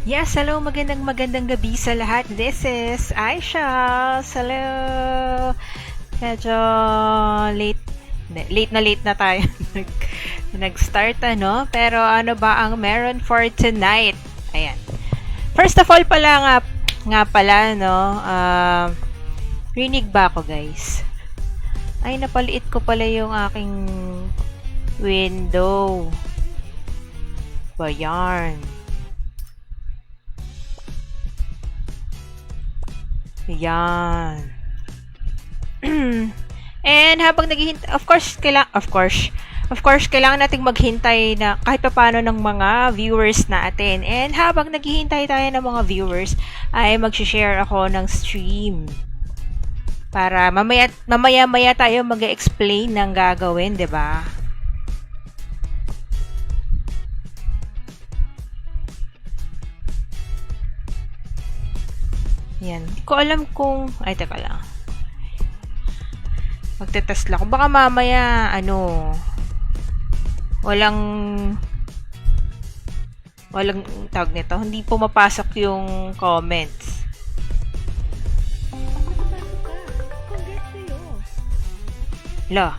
Yes, hello, magandang gabi sa lahat. This is Aisha. Hello. Medyo late, late na tayo nag-start pero ano ba ang meron for tonight? Ayan. First of all pala nga pala rinig ba ako, guys? Ay, napaliit ko pala yung aking window. Bayan. Yan. And habang naghihintay, of course, kailangan nating maghintay na kahit paano ng mga viewers natin. And habang naghihintay tayo ng mga viewers, ay mag-share ako ng stream. Para mamaya tayo mag-explain ng gagawin, 'di ba? Yan. Hindi ko alam kung... Ay, teka lang. Magte-test lang. Baka mamaya, walang tawag nito. Hindi pumapasok yung comments. La.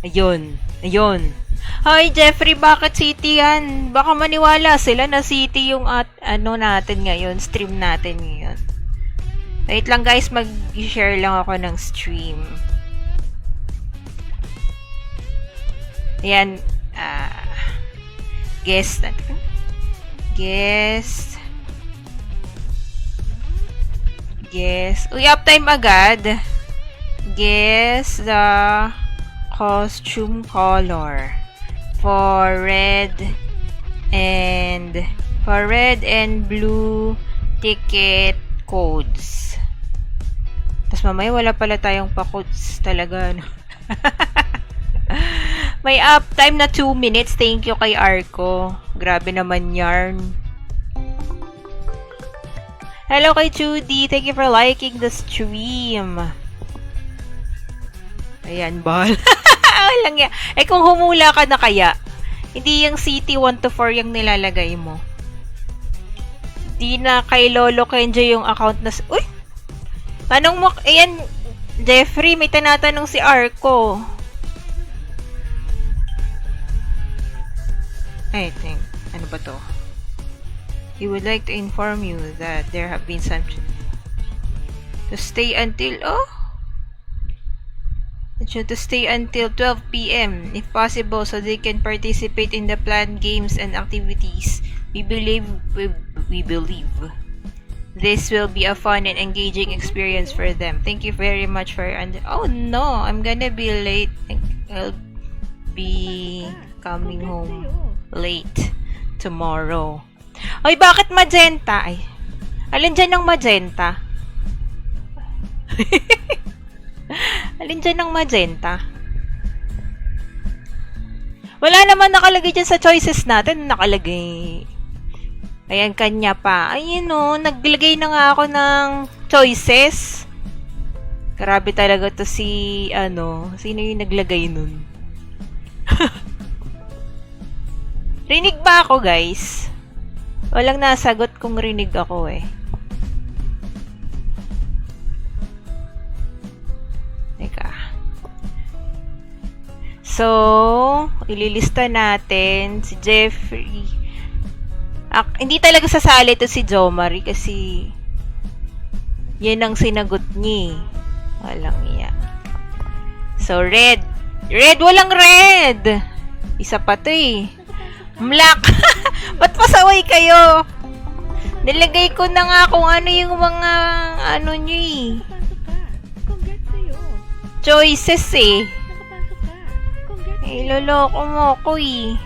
Ayun. Hi, Jeffrey, bakit city yan? Baka maniwala sila na city yung natin ngayon, stream natin ngayon. Wait lang, guys, mag-share lang ako ng stream. Ayan, guest. Uy, uptime agad. Guess the costume color for red and blue ticket codes. Tapos mamaya wala pala tayong pa-codes talaga. May uptime na 2 minutes. Thank you kay Arco. Grabe naman yarn. Hello kay Judy. Thank you for liking the stream. Ayan, ball. Lang yan. Kung humula ka na kaya, hindi yung city 1 to 4 yung nilalagay mo. Di na kay Lolo Kenjo yung account na... Uy! Tanong mo... Ayan, Jeffrey, may tinatanong si Arco. I think... Ano ba to? He would like to inform you that there have been some... To stay until... Oh! To stay until 12 p.m. if possible so they can participate in the planned games and activities. We believe this will be a fun and engaging experience for them. Thank you very much for oh no, I'm gonna be late. I'll be coming home late tomorrow. Ay, bakit magenta? Ay, alin dyan ng magenta? Alin dyan ng magenta? Wala naman nakalagay dyan sa choices natin. Nakalagay. Ayan, kanya pa. Ayun naglagay na nga ako ng choices. Grabe talaga to si, sino yung naglagay nun? Rinig ba ako, guys? Walang nasagot kung rinig ako eh. So, ililista natin si Jeffrey. Hindi talaga sasali to si Jomari kasi yan ang sinagot niya. Walang iya. So, red. Walang red! Isa pa to eh. Black! Ba't pasaway kayo? Nilagay ko na nga kung ano yung mga nyo eh. Choices eh. Loloko mo ko eh.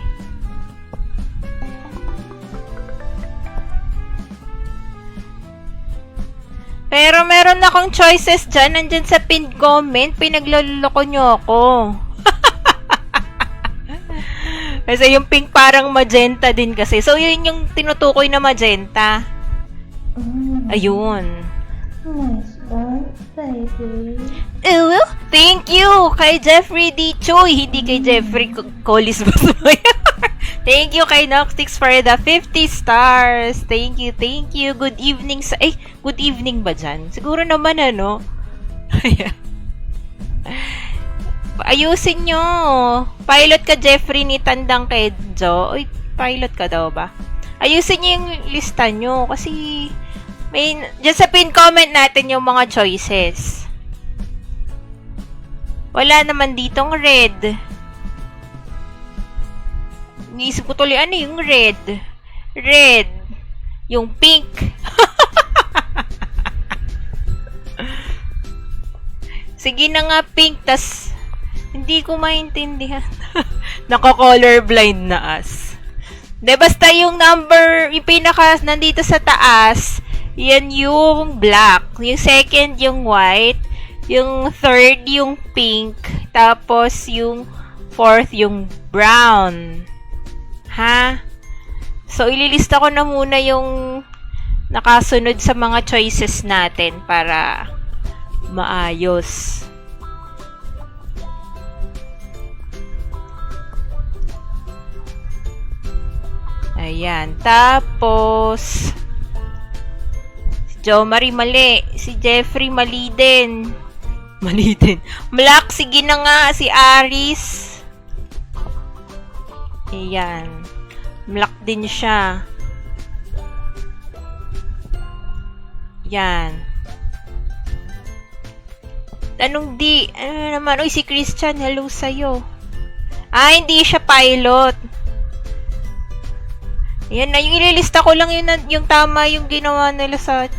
Pero meron akong choices dyan. Nandyan sa pinned comment. Pinagloloko nyo ako. Kasi yung pink parang magenta din kasi. So, yun yung tinutukoy na magenta. Ayun. Nice baby. Thank you kay Jeffrey D. Choi. Hindi kay Jeffrey Collis Basmaya. Thank you kay Noctix for the 50 stars. Thank you, thank you. Good evening sa... good evening ba dyan? Siguro naman ano. Ayan. Ayusin nyo. Pilot ka, Jeffrey, ni Tandang Kedjo. Uy, pilot ka daw ba? Ayusin nyo yung lista nyo. Kasi, dyan sa pin comment natin yung mga choices. Wala naman ditong red. Iniisip ko tuloy, ano yung red? Red. Yung pink. Sige na nga, pink. Tas, hindi ko maintindihan. Nako-colorblind na as. De, basta yung number, yung pinaka nandito sa taas, yan yung black. Yung second, yung white. Yung third, yung pink. Tapos, yung fourth, yung brown. Ha? So, ililista ko na muna yung nakasunod sa mga choices natin para maayos. Ayan. Tapos, si Jo Marie mali. Si Jeffrey mali din. Mali din. Black, sige na nga. Si Aris. Ayan. Black din siya. Yan. Anong di? Ano naman? Uy, si Christian. Hello sa'yo. Hindi siya pilot. Yan na. Yung ililista ko lang yung tama yung ginawa nila sa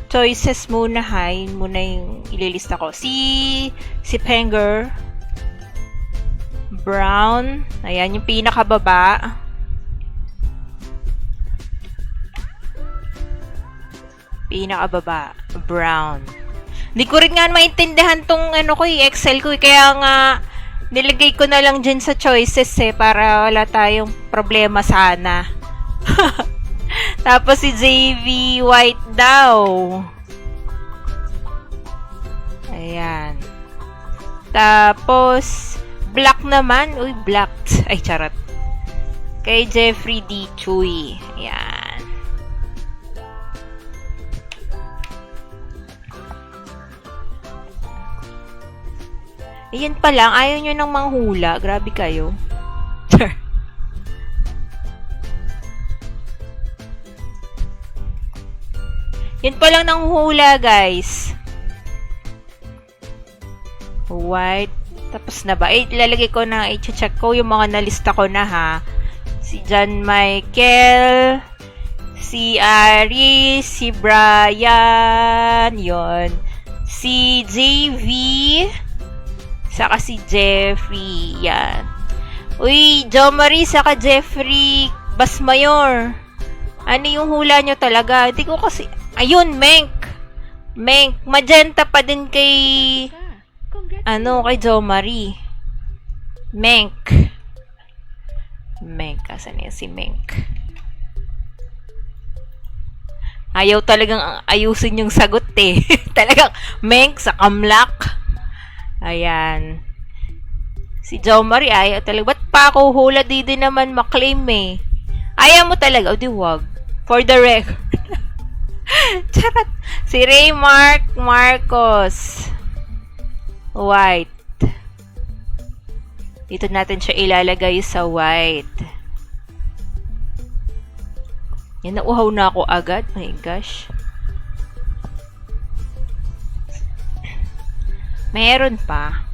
choices muna. Yun muna yung ililista ko. Si Penger. Brown. Ayan, yung pinakababa. Pinakababa. Brown. Hindi ko rin nga maintindihan tong Excel ko. Kaya nga, nilagay ko na lang dyan sa choices para wala tayong problema sana. Tapos si JV White daw. Ayan. Tapos, black naman. Uy, black. Ay, charot. Kay Jeffrey D. Chuy. Ayan. Ayan pa lang. Ayaw nyo nang manghula. Grabe kayo. Yan pa lang ng hula, guys. White. Tapos na ba? Ilalagay ko na, i-check ko yung mga nalista ko na, ha. Si John Michael, si Aris, si Brian, yon, si JV, saka si Jeffrey, yan. Uy, Jo Marie, saka Jeffrey Basmayor. Ano yung hula nyo talaga? Hindi ko kasi... Ayun, Menk. Magenta pa din kay... kay Jo Marie. Menk. Asan yan si Menk? Ayaw talagang ayusin yung sagot eh. Talagang Menk sa kamlak. Ayan. Si Jo Marie, ayaw talaga. Ba't pa ako hula? Di din naman maklaim eh. Ayaw mo talaga. O di wag. For the record. Charot. Si Ray Marcos. White. Dito natin siya ilalagay sa white. Yan, nauhaw na ako agad. My gosh. Meron pa.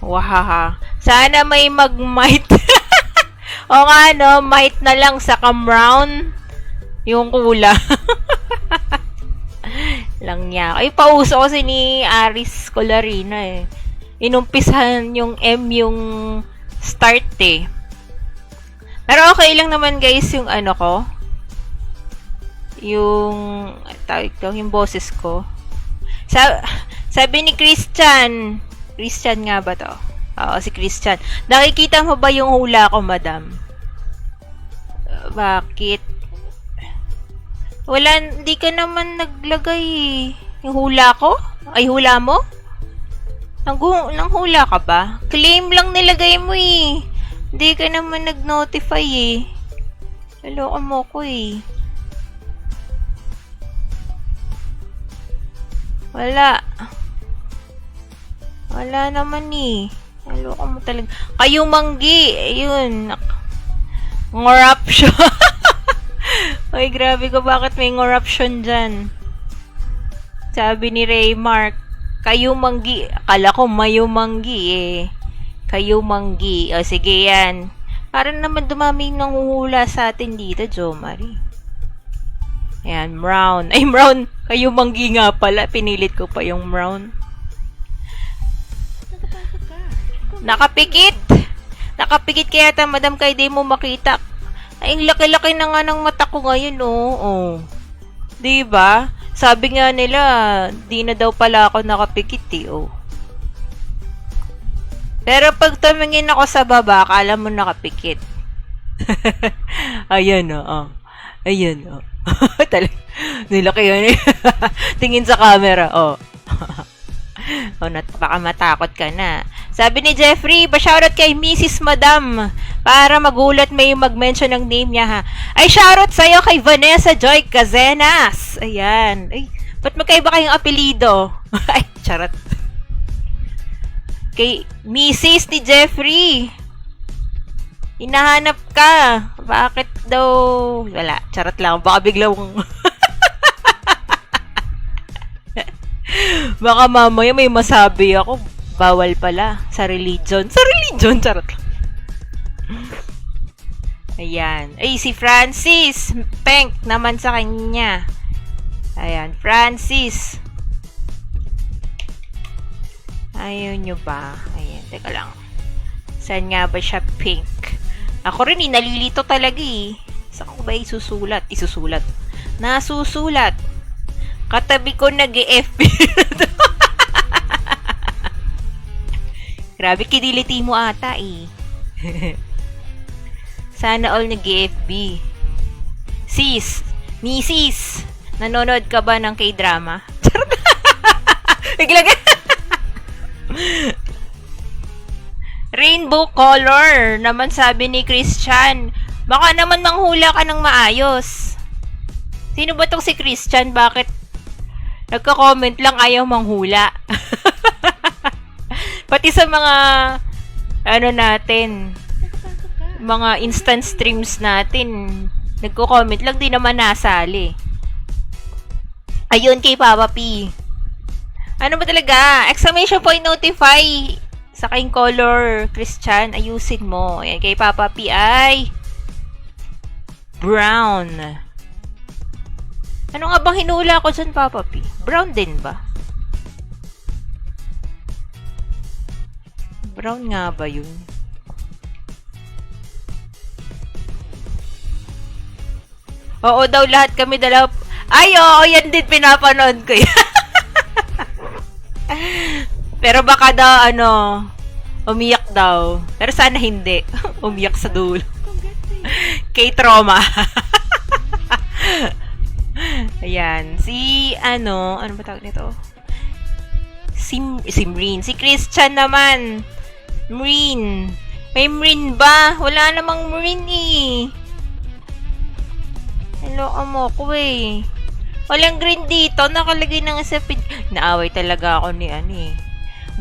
Wahaha. Sana may mag-might. O nga, no? Might na lang sa cam-round. Yung kula. Lang niya. Ay, pauso kasi ni Aris Colarina eh. Inumpisahan yung M yung start eh. Pero okay lang naman guys yung ko. Yung tawag ko, yung boses ko. Sabi ni Christian nga ba to? Oo, si Christian. Nakikita mo ba yung hula ko, madam? Bakit? Wala, hindi ka naman naglagay yung hula ko? Ay, hula mo? Nang hula ka ba? Claim lang nilagay mo eh. Hindi ka naman nag-notify eh. Naloko mo ko eh. Wala. Wala naman eh. Naloko mo talaga. Kayo manggi. Ayun. Ngoruption. Ay, grabe ko. Bakit may ngoruption dyan? Sabi ni Raymark, kayo manggi. Akala ko mayo manggi eh. Kayo manggi. O, sige yan. Parang naman dumami nanguhula sa atin dito, Jo Marie. Ayan, brown. Ay, brown. Kayo manggi nga pala. Pinilit ko pa yung brown. Nakapikit. Nakapikit kaya ta, madam, kay di mo makita. Ay, ang laki-laki na nga ng mata ko ngayon, oh. Diba? Sabi nga nila, di na daw pala ako nakapikit, eh, oh. Pero pag tumingin ako sa baba, akala mo nakapikit. Ayan, oh. Ayan, oh. Nilaki yun, eh. Tingin sa camera, oh. Oh, baka matakot ka na. Sabi ni Jeffrey, pa-shoutout kay Mrs. Madam para magulat may mag-mention ng name niya, ha. Ay, shoutout sa'yo kay Vanessa Joy Cazenas. Ayan. Ay, ba't magkaiba kayong apelido? Ay, charot. Kay Mrs. ni Jeffrey. Hinahanap ka. Bakit daw? Wala, charot lang. Baka biglang baka mamaya may masabi ako. Bawal pala. Sa religion. Sa religion, charot lang. Ayan. Ay, si Francis. Penk naman sa kanya. Ayan, Francis. Ayaw nyo ba? Ayan, teka lang. Saan nga ba siya pink? Ako rin, nalilito talaga eh. Saan ko ba isusulat? Isusulat. Nasusulat. Katabi ko nag-FB. Grabe, kidiliti mo ata eh. Sana all nag-FB. Sis, Mrs. Nanonood ka ba ng K-drama? Biglang rainbow color naman sabi ni Christian. Baka naman manghula ka ng maayos. Sino ba tong si Christian? Bakit nagka-comment lang ayaw manghula? Pati sa mga ano natin, mga instant streams natin, nagko-comment lang, di naman nasali. Ayun kay Papa P. Ano ba talaga? Exclamation point notify sa kayong color, Christian. Ayusin mo. Ayan, kay Papa P ay brown. Ano nga bang hinula ko dyan, Papa P? Brown din ba? Brown nga ba yun? Oo daw, lahat kami dalaw. Ay, oo, yan din pinapanood ko yan. Pero baka daw, umiyak daw. Pero sana hindi. Umiyak sa dulo. K-trauma. Ayan. Si, ano ba tawag nito? Si Mrin. Si Christian naman. Mrin. May Mrin ba? Wala namang Mrin eh. Hello, mo ko eh. Walang green dito. Nakalagay na nga sa feed. Naaway talaga ako ni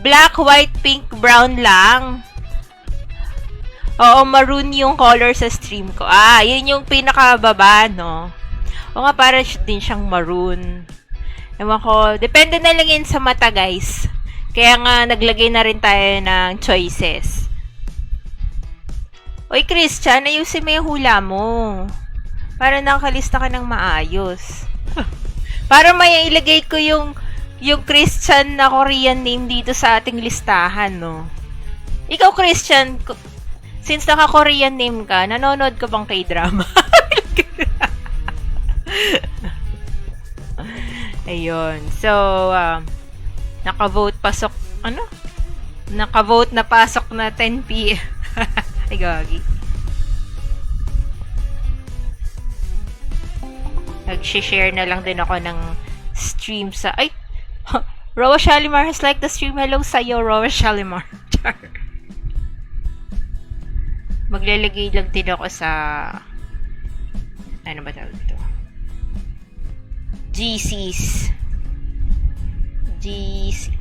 black, white, pink, brown lang. Oo, maroon yung color sa stream ko. Ah, yun yung pinakababa, no? O nga, para din siyang maroon. Ewan ko, depende na lang yun sa mata, guys. Kaya nga, naglagay na rin tayo ng choices. Oy, Christian, ayusin mo yung hula mo. Para nakalista ka ng maayos. Para may ilagay ko yung Christian na Korean name dito sa ating listahan, no? Ikaw, Christian, since naka-Korean name ka, nanonood ka bang K-drama? Ayun. So, naka-vote pasok, naka-vote na pasok na 10 p.m. Ay, gagi. Nag-share na lang din ako ng stream sa... Ay! Roa Shalimar has liked the stream. Hello sa'yo, Roa Shalimar. maglalagay lang din ako sa ano ba tawag ito? GCs. GC.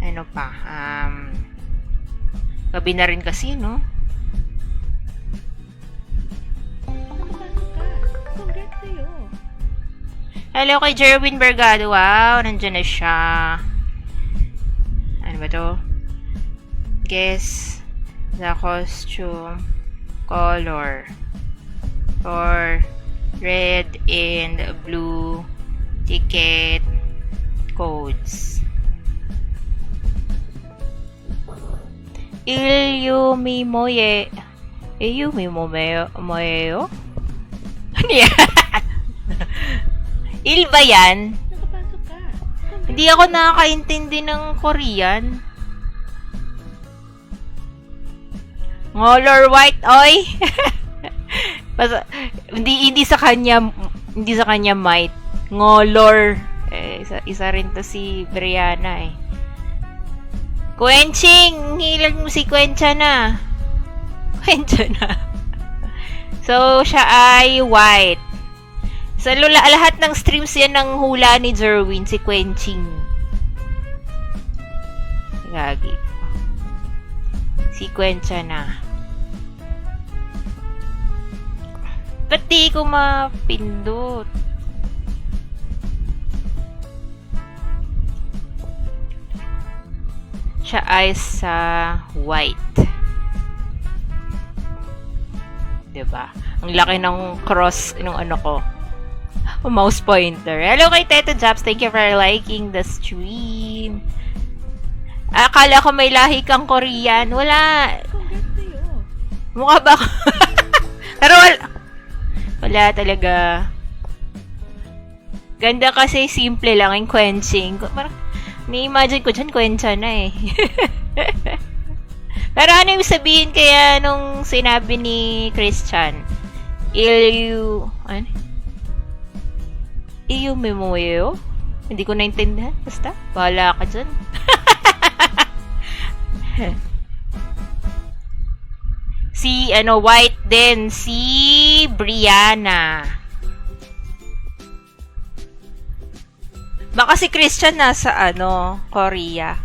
Ano pa? Gabi na rin kasi, no? Congrats sa'yo. Hello kay Jerwin Bergado. Wow, nandyan na siya. Ano ba to? Guess the costume color for red and blue ticket codes. Ilumimoye. Ilumimoyo? Ano yan? Il ba yan? Nakapasok ka. Hindi ako nakakaintindi ng Korean. Ngolor white, oy. hindi sa kanya might. Ngolor. Isa rin to si Brianna eh. Quenching! Hilag mo si Quencha na. Quencha na. So, siya ay white. Sa lahat ng streams yan ng hula ni Jerwin, si Quenching. Gagi. Si Quencha na. Ba't di ko mapindot? Siya ay sa white. Diba? Ang laki ng cross ng ano ko. Mouse pointer. Hello kay Teto Japs. Thank you for liking the stream. Akala ko may lahi kang Korean. Wala. Congrats sa'yo. Mukha ba ako? Pero wala talaga. Ganda kasi simple lang yung quenching. Parang ni-imagine ko dyan, Quencha na eh. Pero ano yung sabihin kaya nung sinabi ni Christian? Ano? Memoyo? Hindi ko naintindihan. Basta, bahala ka dyan. Si, white din. Si Brianna. Baka si Christian nasa, Korea.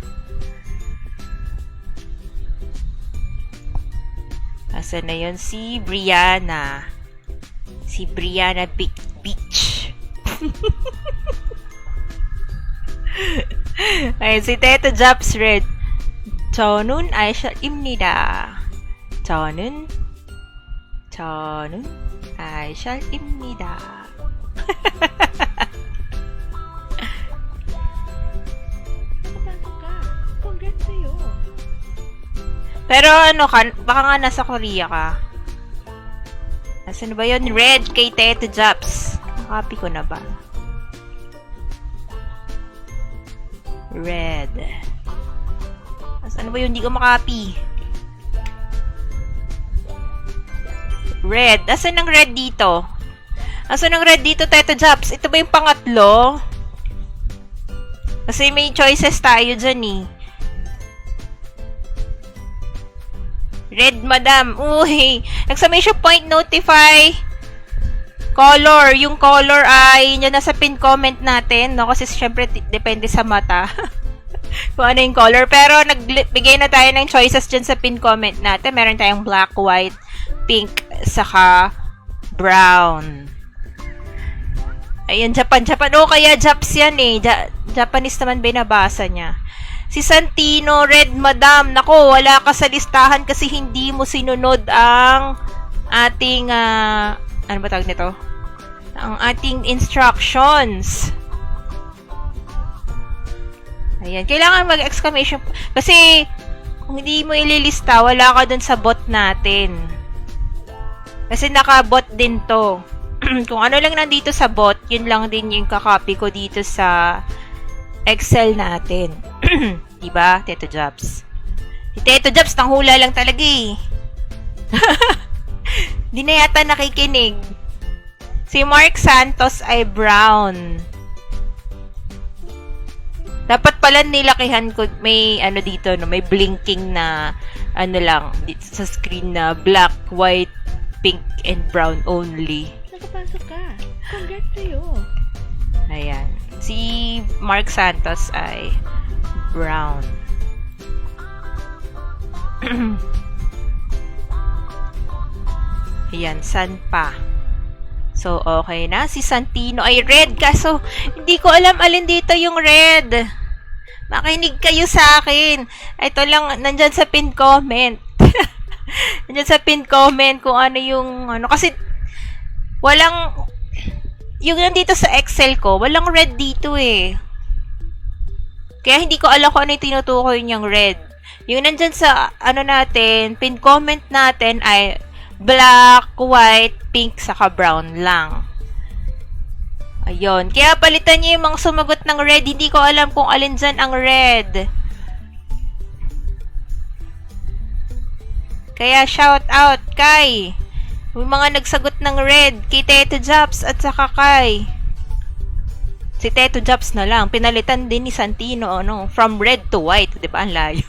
Asan na yun? Si Brianna. Si Brianna Beach. Ayun, si Teto Japs Red. 저는 아이샬입니다. 저는 아이샬입니다. Nakapasok ka. Congrats sa'yo. Pero baka nga nasa Korea ka. Nasaan ba yun? Red kay Teto Japs. Copy ko na ba? Red. Nasaan ba yun? Hindi ko makopy. Red. Nasaan ang red dito? Nasaan ang red dito, Teto Japs? Ito ba yung pangatlo? Kasi may choices tayo dyan eh. Red, madam. Uy. Exclamation point notify. Color. Yung color ay yun nasa pin comment natin. No? Kasi syempre depende sa mata. Kung ano yung color. Pero nagbigay na tayo ng choices dyan sa pin comment natin. Meron tayong black, white, pink, saka brown. Ayan, Japan. O, kaya Japs yan eh. Japanese naman binabasa niya. Si Santino, red, madam. Nako, wala ka sa listahan kasi hindi mo sinunod ang ating, ano ba tawag nito? Ang ating instructions. Ayan, kailangan mag-exclamation. Kasi, kung hindi mo ililista, wala ka dun sa bot natin. Kasi naka-bot din to. Kung ano lang nandito sa bot, yun lang din yung kakopy ko dito sa Excel natin. Diba, Teto Jobs? Si Teto Jobs, tanghula lang talaga eh. Di na yata nakikinig. Si Mark Santos ay brown. Dapat pala nilakihan ko, may ano dito, no, may blinking na ano lang dito sa screen na black, white, pink, and brown only. Nakapasok ka. Congrats sa'yo. Ayan. Si Mark Santos ay brown. Ayan, san pa. So, okay na. Si Santino ay red. Kaso, hindi ko alam alin dito yung red. Makinig kayo sa akin. Ito lang, nandyan sa pin comment. Nandyan sa pin comment kung ano yung, ano. Kasi, walang, yung nandito sa Excel ko, walang red dito eh. Kaya hindi ko alam kung ano yung tinutukoy niyang red. Yung nandyan sa, ano natin, pin comment natin ay black, white, pink, saka brown lang. Ayun. Kaya palitan niyo yung mga sumagot ng red. Hindi ko alam kung alin dyan ang red. Kaya shout out kay yung mga nagsagot ng red. Kay Teto Japs at saka kay si Teto Japs na lang. Pinalitan din ni Santino, ano, from red to white. Diba? Ang layo.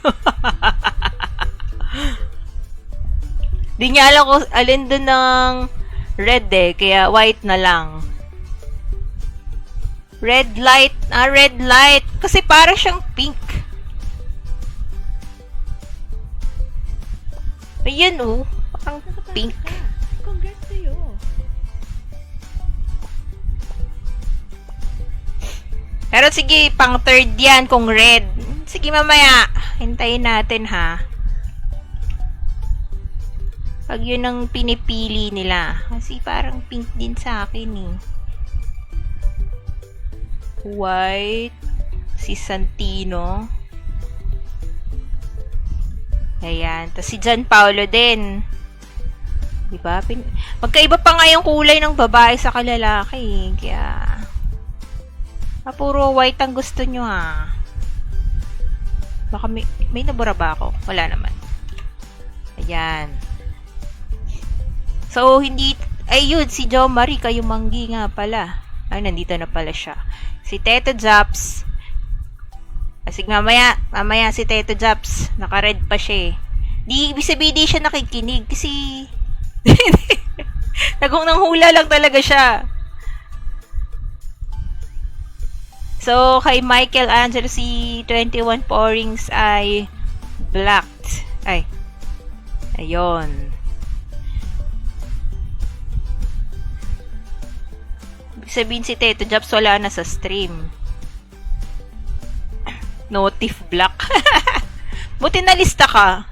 Di niya alam kung alin dun ng red eh. Kaya white na lang. Red light. Red light. Kasi para siyang pink. Ayan oh. Parang Nakapasok pink. ka. Congrats sa'yo. Pero sige, pang third yan kung red. Sige mamaya. Hintayin natin ha. Pag yun ang pinipili nila. Kasi parang pink din sa akin eh. White. Si Santino. Ayan. Tapos si John Paulo din. Diba? Magkaiba pa nga yung kulay ng babae sa kalalaki. Kaya puro white ang gusto nyo ha. Baka may nabura ba ako? Wala naman. Ayan. So, hindi, ayun, si Jo Marie Kayumanggi nga pala. Ay, nandito na pala siya. Si Teto Japs. Kasi mamaya si Teto Japs, naka-red pa siya eh. Di, ibig sabihin di siya nakikinig kasi nagong nang hula lang talaga siya. So, kay Michael Angelo, si 21 Pourings ay blacked. Ay, ayun. Sabihin si Teto Japs wala na sa stream. Notif black. Buti nalista ka.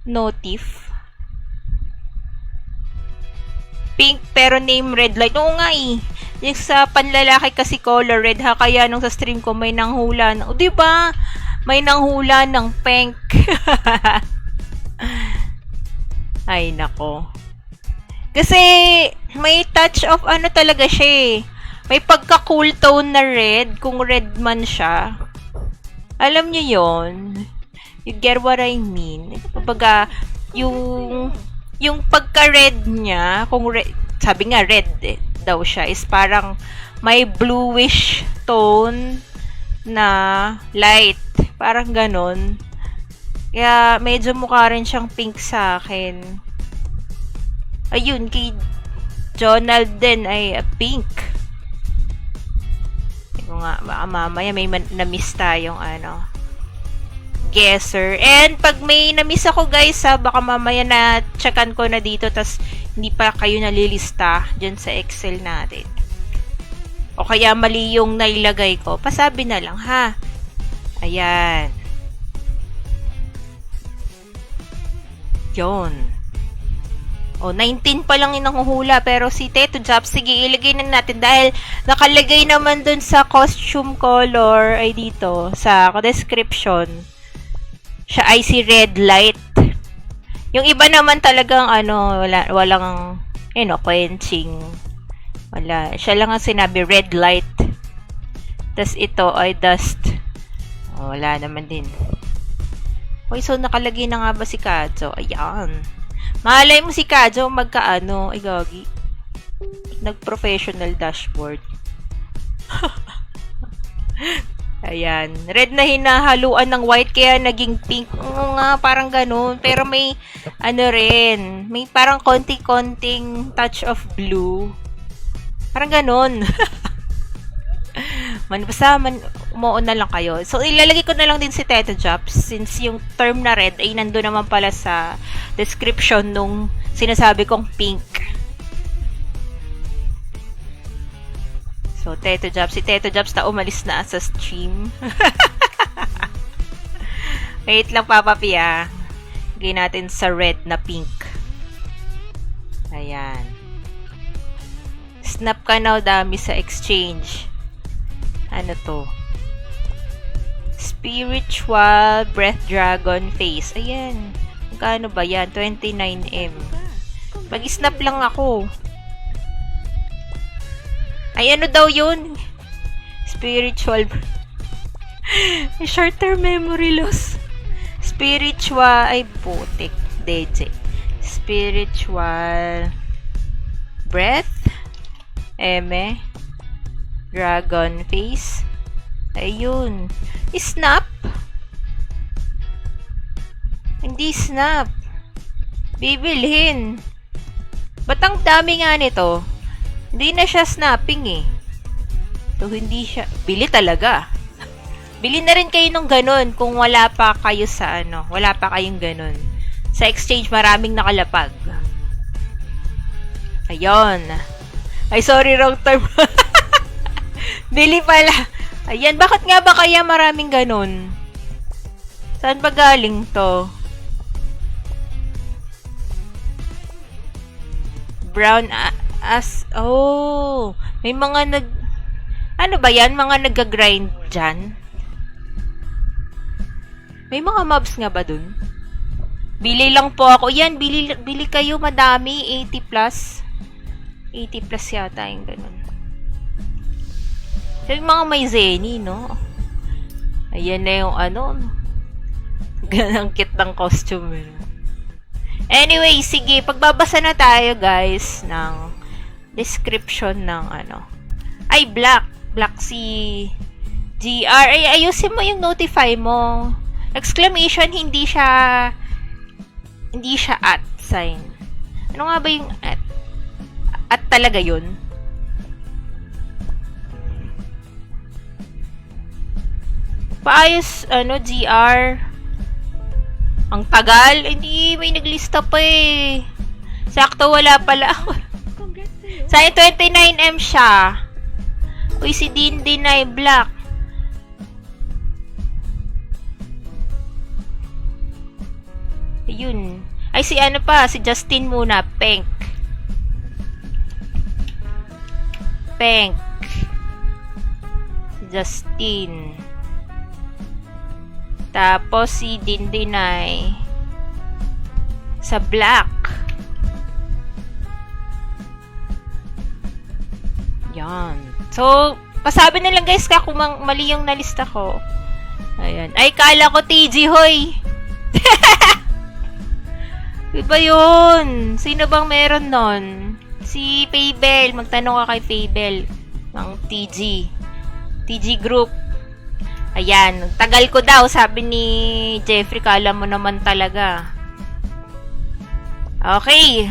Notif. Pink pero name red light. Oo nga eh. Yung sa panlalaki kasi color red ha. Kaya nung sa stream ko may nanghula. O diba? May nanghula ng pink. Ay nako. Kasi, may touch of ano talaga siya eh. May pagka-cool tone na red, kung red man siya. Alam niyo yon. You get what I mean? Kapag yung pagka-red niya, kung red, sabi nga red daw siya, is parang may bluish tone na light. Parang ganon. Kaya, medyo mukha rin siyang pink sa akin. Ayun, kay Jonald din ay pink. Ito nga, baka mamaya may na-miss tayong ano, guesser. And pag may na-miss ako guys baka mamaya na checkan ko na dito tas hindi pa kayo nalilista dyan sa Excel natin. O kaya mali yung nailagay ko, pasabi na lang ha. Ayan. Yun. O, 19 pa lang yung nanguhula. Pero si Teto Japs, sige, ilagay na natin. Dahil nakalagay naman dun sa costume color, ay dito, sa description, siya ay si red light. Yung iba naman talagang, ano, walang, quenching. Wala. Siya lang ang sinabi, red light. Tas ito ay dust. O, wala naman din. Okay, so nakalagay na nga ba si Kajo? Ayan. Malay mo si Kajo magkaano, ay gagi. Nag-professional dashboard. Ayan. Red na hinahaluan ng white kaya naging pink. Oo nga, parang ganun. Pero may, ano rin, may parang konti-konting touch of blue. Parang ganun. Umuon na lang kayo. So, ilalagay ko na lang din si Teto Jops since yung term na red ay nandun naman pala sa description nung sinasabi kong pink. So, Teto Jops. Si Teto Jops na umalis na sa stream. Wait lang, Papa Pia. Lagay natin sa red na pink. Ayan. Snap ka now, dami sa exchange. Ano to? Spiritual Breath Dragon Face. Ayan. Magkano ba yan? 29M. Mag-snap lang ako. Ay, ano daw yun? Spiritual. Short-term memory loss. Spiritual. Ay, putik. DJ. Spiritual. Breath. Eme. Dragon face. Ayun. Snap. Hindi snap. Bibilhin. Ba't ang dami nga nito? Hindi na siya snapping eh. So, hindi siya. Bili talaga. Bili na rin kayo nung ganun kung wala pa kayo sa ano. Wala pa kayong ganun. Sa exchange, maraming nakalapag. Ayun. Ay, sorry, wrong term. Bili pala. Ayan, bakit nga ba kaya maraming ganun? Saan ba galing to? Brown oh, may mga ano ba yan? Mga nag-grind dyan? May mga mobs nga ba dun? Bili lang po ako. Yan, bili kayo madami. 80 plus. 80 plus yata yung ganun. Yung mga may Zenny, no? Ayan na yung ano. Ganang kit ng costume. Anyway, sige. Pagbabasa na tayo, guys, ng description ng ano. Ay, black. Black si GR. Ay, ayusin mo yung notify mo. Exclamation, hindi siya at sign. Ano nga ba yung at? At talaga yun? Paayos, ano, GR. Ang tagal. Hindi, may naglista pa eh. Sakto, wala pala ako. Congrats sa'yo. Sayang 29M siya. Uy, si Din ay black. Ayun. Ay, si ano pa, si Justin muna, pink. Pink. Si Justin. Tapos si Dindinay sa black. Yan. So, pasabi na lang guys kung mali yung nalista ko. Ayan. Ay, kala ko TG, hoy. Iba yun. Sino bang meron nun? Si Paybel. Magtanong ka kay Paybel ng TG. TG Group. Ayan, tagal ko daw, sabi ni Jeffrey, kala mo naman talaga. Okay.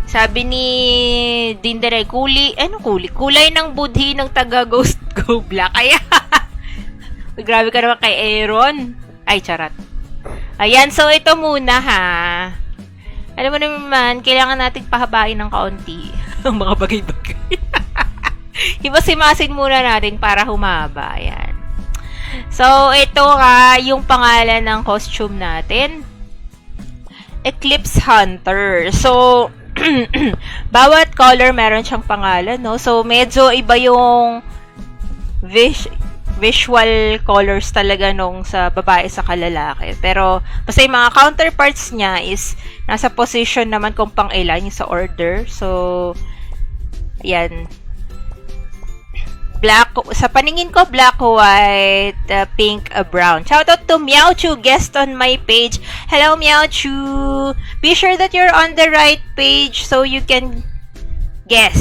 Sabi ni Dinderay, kulay ng budhi ng taga Ghost Go Black. Kaya, grabe ka naman kay Aaron. Ay, charat. Ayan, so ito muna ha. Alam mo naman, kailangan natin pahabain ng kaunti ang mga bagay-bagay. Himasimasin muna natin para humaba. Ayan. So, ito nga yung pangalan ng costume natin. Eclipse Hunter. So, bawat color meron siyang pangalan, no? So, medyo iba yung visual colors talaga nung sa babae sa kalalaki. Pero, basta yung mga counterparts niya is nasa position naman kung pang ilan yung sa order. So, ayan. Black, sa paningin ko, black, white, pink, brown. Shoutout to Meowchu, guest on my page. Hello, Meowchu. Be sure that you're on the right page so you can guess.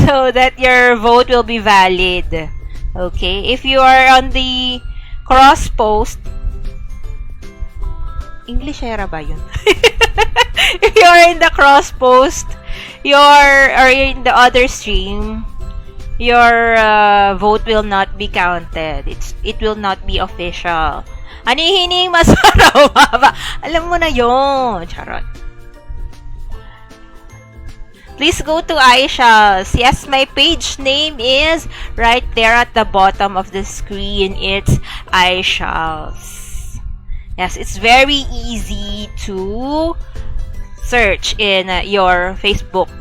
so that your vote will be valid. Okay? If you are on the cross post, English era ba yun? If you are in the cross post, or in the other stream, your vote will not be counted. It will not be official. Anihining masaraw ba? Alam mo na yon. Charot. Please go to iShells. Yes, my page name is right there at the bottom of the screen. It's iShells. Yes, it's very easy to search in your Facebook.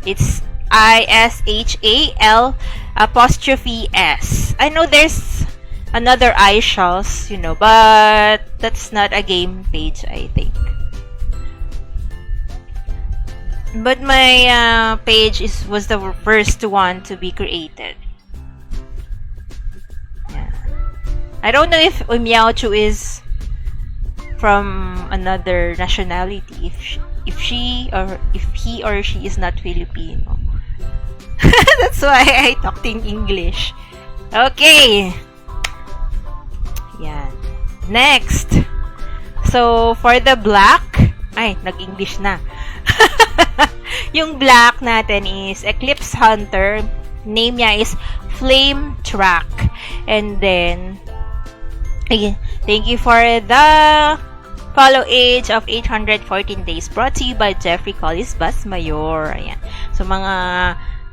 It's ISHAL apostrophe S. I know there's another iShells, but that's not a game page, I think. But my page was the first one to be created. Yeah. I don't know if Meowchu is from another nationality. If he or she is not Filipino. That's why I talked in English. Okay. Yan. Next. So, for the black, nag-English na. Yung black natin is Eclipse Hunter. Name niya is Flame Track. And then, thank you for the follow age of 814 days. Brought to you by Jeffrey Collis Basmayor. Ayan. So, mga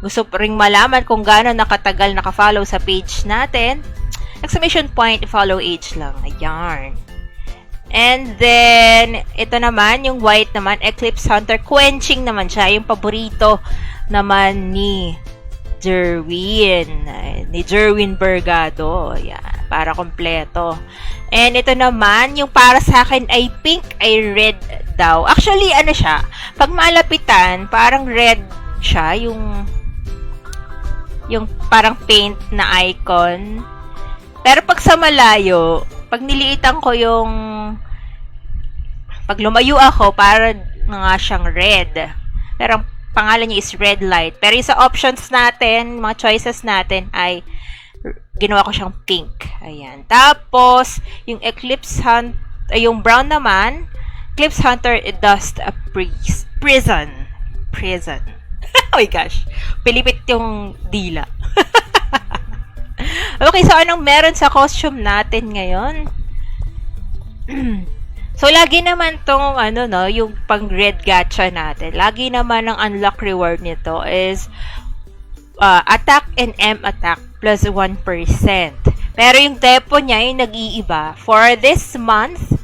gusto ring malaman kung gaano nakatagal nakafollow sa page natin, exclamation point, follow age lang. Ayan. And then, ito naman, yung white naman, Eclipse Hunter. Quenching naman siya. Yung paborito naman ni Jerwin. Ni Jerwin Bergado. Ayan. Para kompleto. And ito naman, yung para sa akin ay pink, ay red daw. Actually, ano siya? Pag malapitan, parang red siya. Yung parang paint na icon. Pero pag sa malayo, pag niliitan ko pag lumayo ako, para nga siyang red. Pero ang pangalan niya is red light. Pero sa options natin, mga choices natin, ay ginawa ko siyang pink. Ayan. Tapos, yung Eclipse Hunter, yung brown naman, Eclipse Hunter, Dust a Prison. Oh my gosh. Pilipit yung dila. Okay, so anong meron sa costume natin ngayon? So, lagi naman tong, yung pang red gacha natin. Lagi naman ang unlock reward nito is attack and M attack plus 1%. Pero yung depo niya, yung nag-iiba. For this month,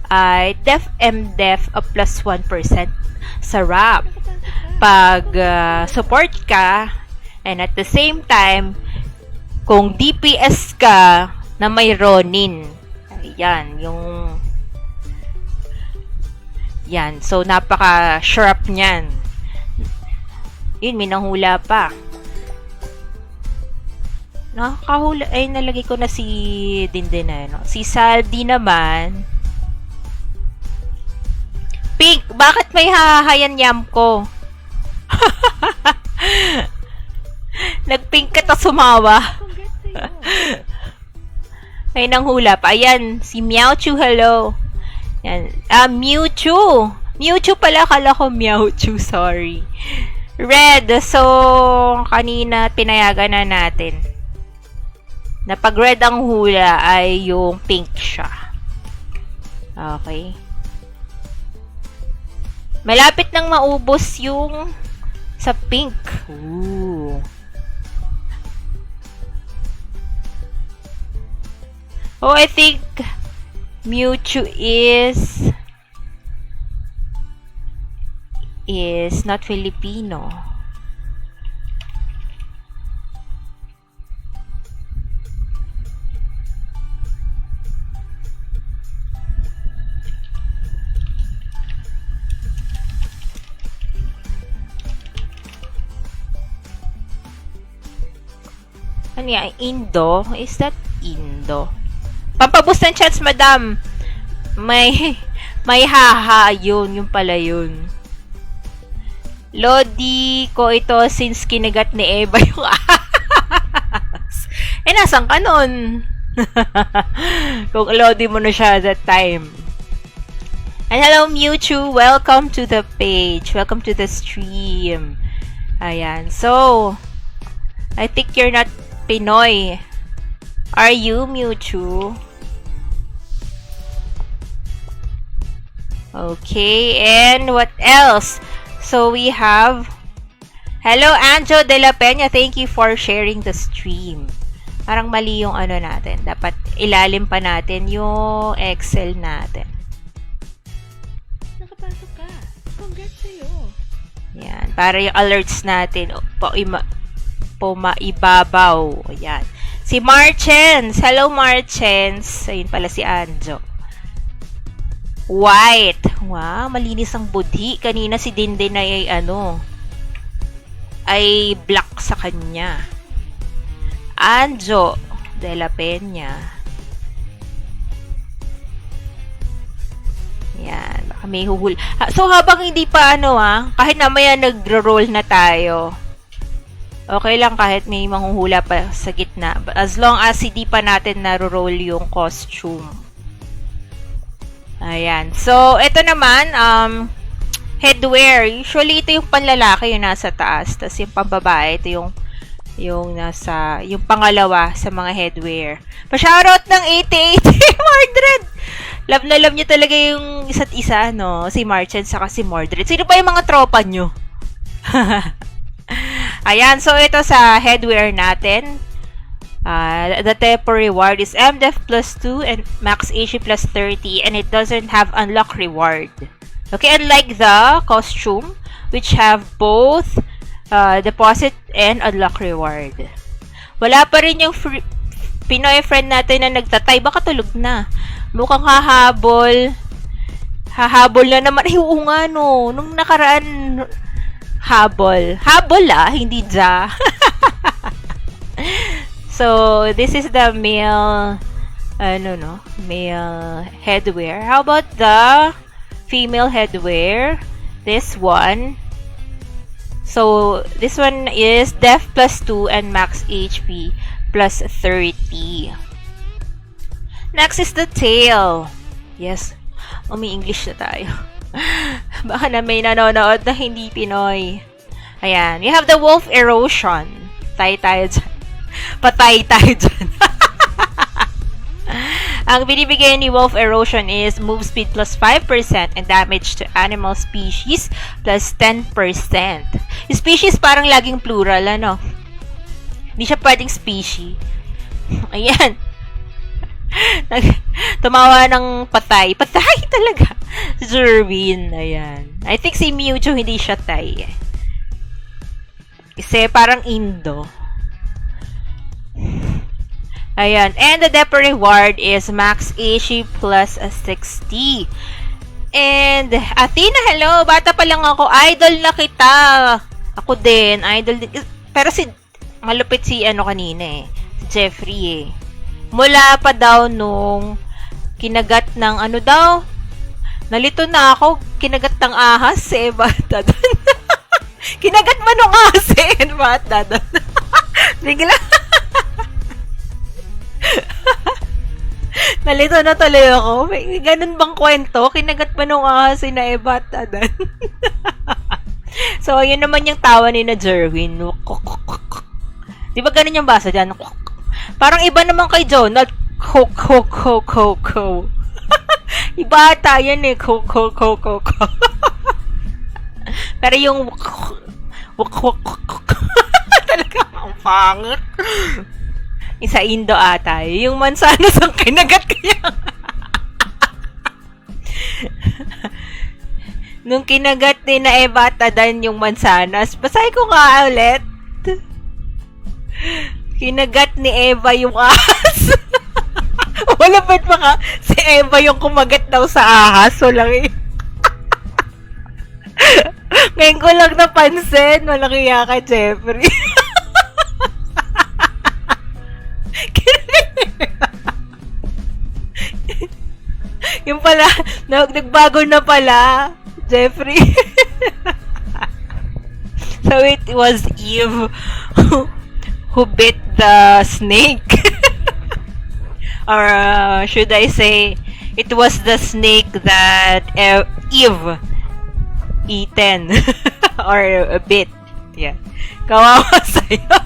ay def M def plus 1%. Sarap. Pag support ka, and at the same time, kung DPS ka na may Ronin. Ayan, yan. So, napaka-sharp niyan. Yun, may nanghula pa. Nakakahula. Ay, nalagay ko na si Dindin na, Si Saldi naman. Pink, bakit may hahayan yam ko? Nag-pink ka ta sumawa. May nanghula pa. Ayan, si Meowchu, hello. Yan. Mewtwo. Mewtwo pala, kala ko Meowchu, sorry. Red, so, kanina pinayagan na natin. Na pag red ang hula, ay yung pink siya. Okay. Malapit nang maubos yung sa pink. Ooh. Oh, I think Mewtwo is not Filipino. Ano yan? Indo? Is that Indo? Pampaboost ng chance, madam. May haha, yun. Yung pala yun. Lodi ko ito since kinagat ni Eva yung ahas. Nasan ka nun? Kung Lodi mo na siya that time. And hello Mewtwo, welcome to the page. Welcome to the stream. Ayan. So, I think you're not Pinoy. Are you, Mewtwo? Okay, and what else? So we have hello Anjo de la Peña, thank you for sharing the stream. Parang mali yung ano natin. Dapat ilalim pa natin yung Excel natin. Nakapasok ka. Congrats sa'yo. Yan, para yung alerts natin maibabaw. Yan. Si Marchens. Hello Marchens. Ayun pala si Anjo. White. Wow, malinis ang budhi. Kanina si Dindin ay ay black sa kanya. Anjo de la Peña. Yan, baka may huhul. So habang hindi pa kahit namaya nagro-roll na tayo. Okay lang kahit may manghuhula pa sa gitna. As long as hindi pa natin naro-roll yung costume. Ayan. So, ito naman, headwear. Usually, ito yung panlalaki yung nasa taas. Tapos yung pambabae, ito yung pangalawa sa mga headwear. Pa-shoutout ng 8080, Mordred! Love na love niyo talaga yung isa't isa, no? Si Marchen saka si Mordred. Sino pa yung mga tropa nyo? Ayan. So, ito sa headwear natin. The temporary reward is MDef plus 2 and max HP plus 30 and it doesn't have unlock reward. Okay, unlike the costume which have both deposit and unlock reward. Wala pa rin yung Pinoy friend natin na nagtatay. Baka tulog na. Mukhang hahabol. Hahabol na naman. Ay, oo nga no. Nung nakaraan, habol. Habol hindi ja. So, this is the male, male headwear. How about the female headwear? This one. So, this one is Def plus 2 and max HP plus 30. Next is the tail. Yes. May English na tayo. Baka na may nanonood na hindi Pinoy. Ayan. You have the wolf erosion. Tayo dyan. Patay tayo dyan. Ang binibigay ni Wolf Erosion is move speed plus 5% and damage to animal species plus 10%. Yung species parang laging plural, Hindi siya pwedeng species. Ayan. Tumawa ng patay. Patay talaga. Zerwin. Ayan. I think si Mewtwo hindi siya tay. Kasi parang Indo. Ayan. And the depot reward is max HP plus 60. And Athena, hello. Bata pa lang ako. Idol na kita. Ako din. Idol din. Pero malupit si kanina Si Jeffrey Mula pa daw nung kinagat ng nalito na ako. Kinagat ng ahas si Bata doon. Kinagat man ng ahas si Bata doon. Bigla. Nalito na tuloy ako. May ganun bang kwento? Kinagat pa nung ahas si Naebata doon. So, yun naman yung tawa ni na Jerwin. Di ba ganun yung basa dyan? Parang iba naman kay Jonah. Ko. Iba ata yan ko. Pero yung talaga ang pangit. Isa Indo ata. Yung mansanas ang kinagat kaya. Nung kinagat ni na Ebata dan yung mansanas, basahin ko nga ulit. Kinagat ni Eva yung ahas. Wala ba't baka si Eva yung kumagat daw sa ahas? Walang ngayon ko lang napansin. Walang iya ka, Jeffrey. Yung pala, nagbago na pala, Jeffrey. So it was Eve who bit the snake. Or should I say, it was the snake that Eve eaten or bit. Yeah. Kawawa sa'yo.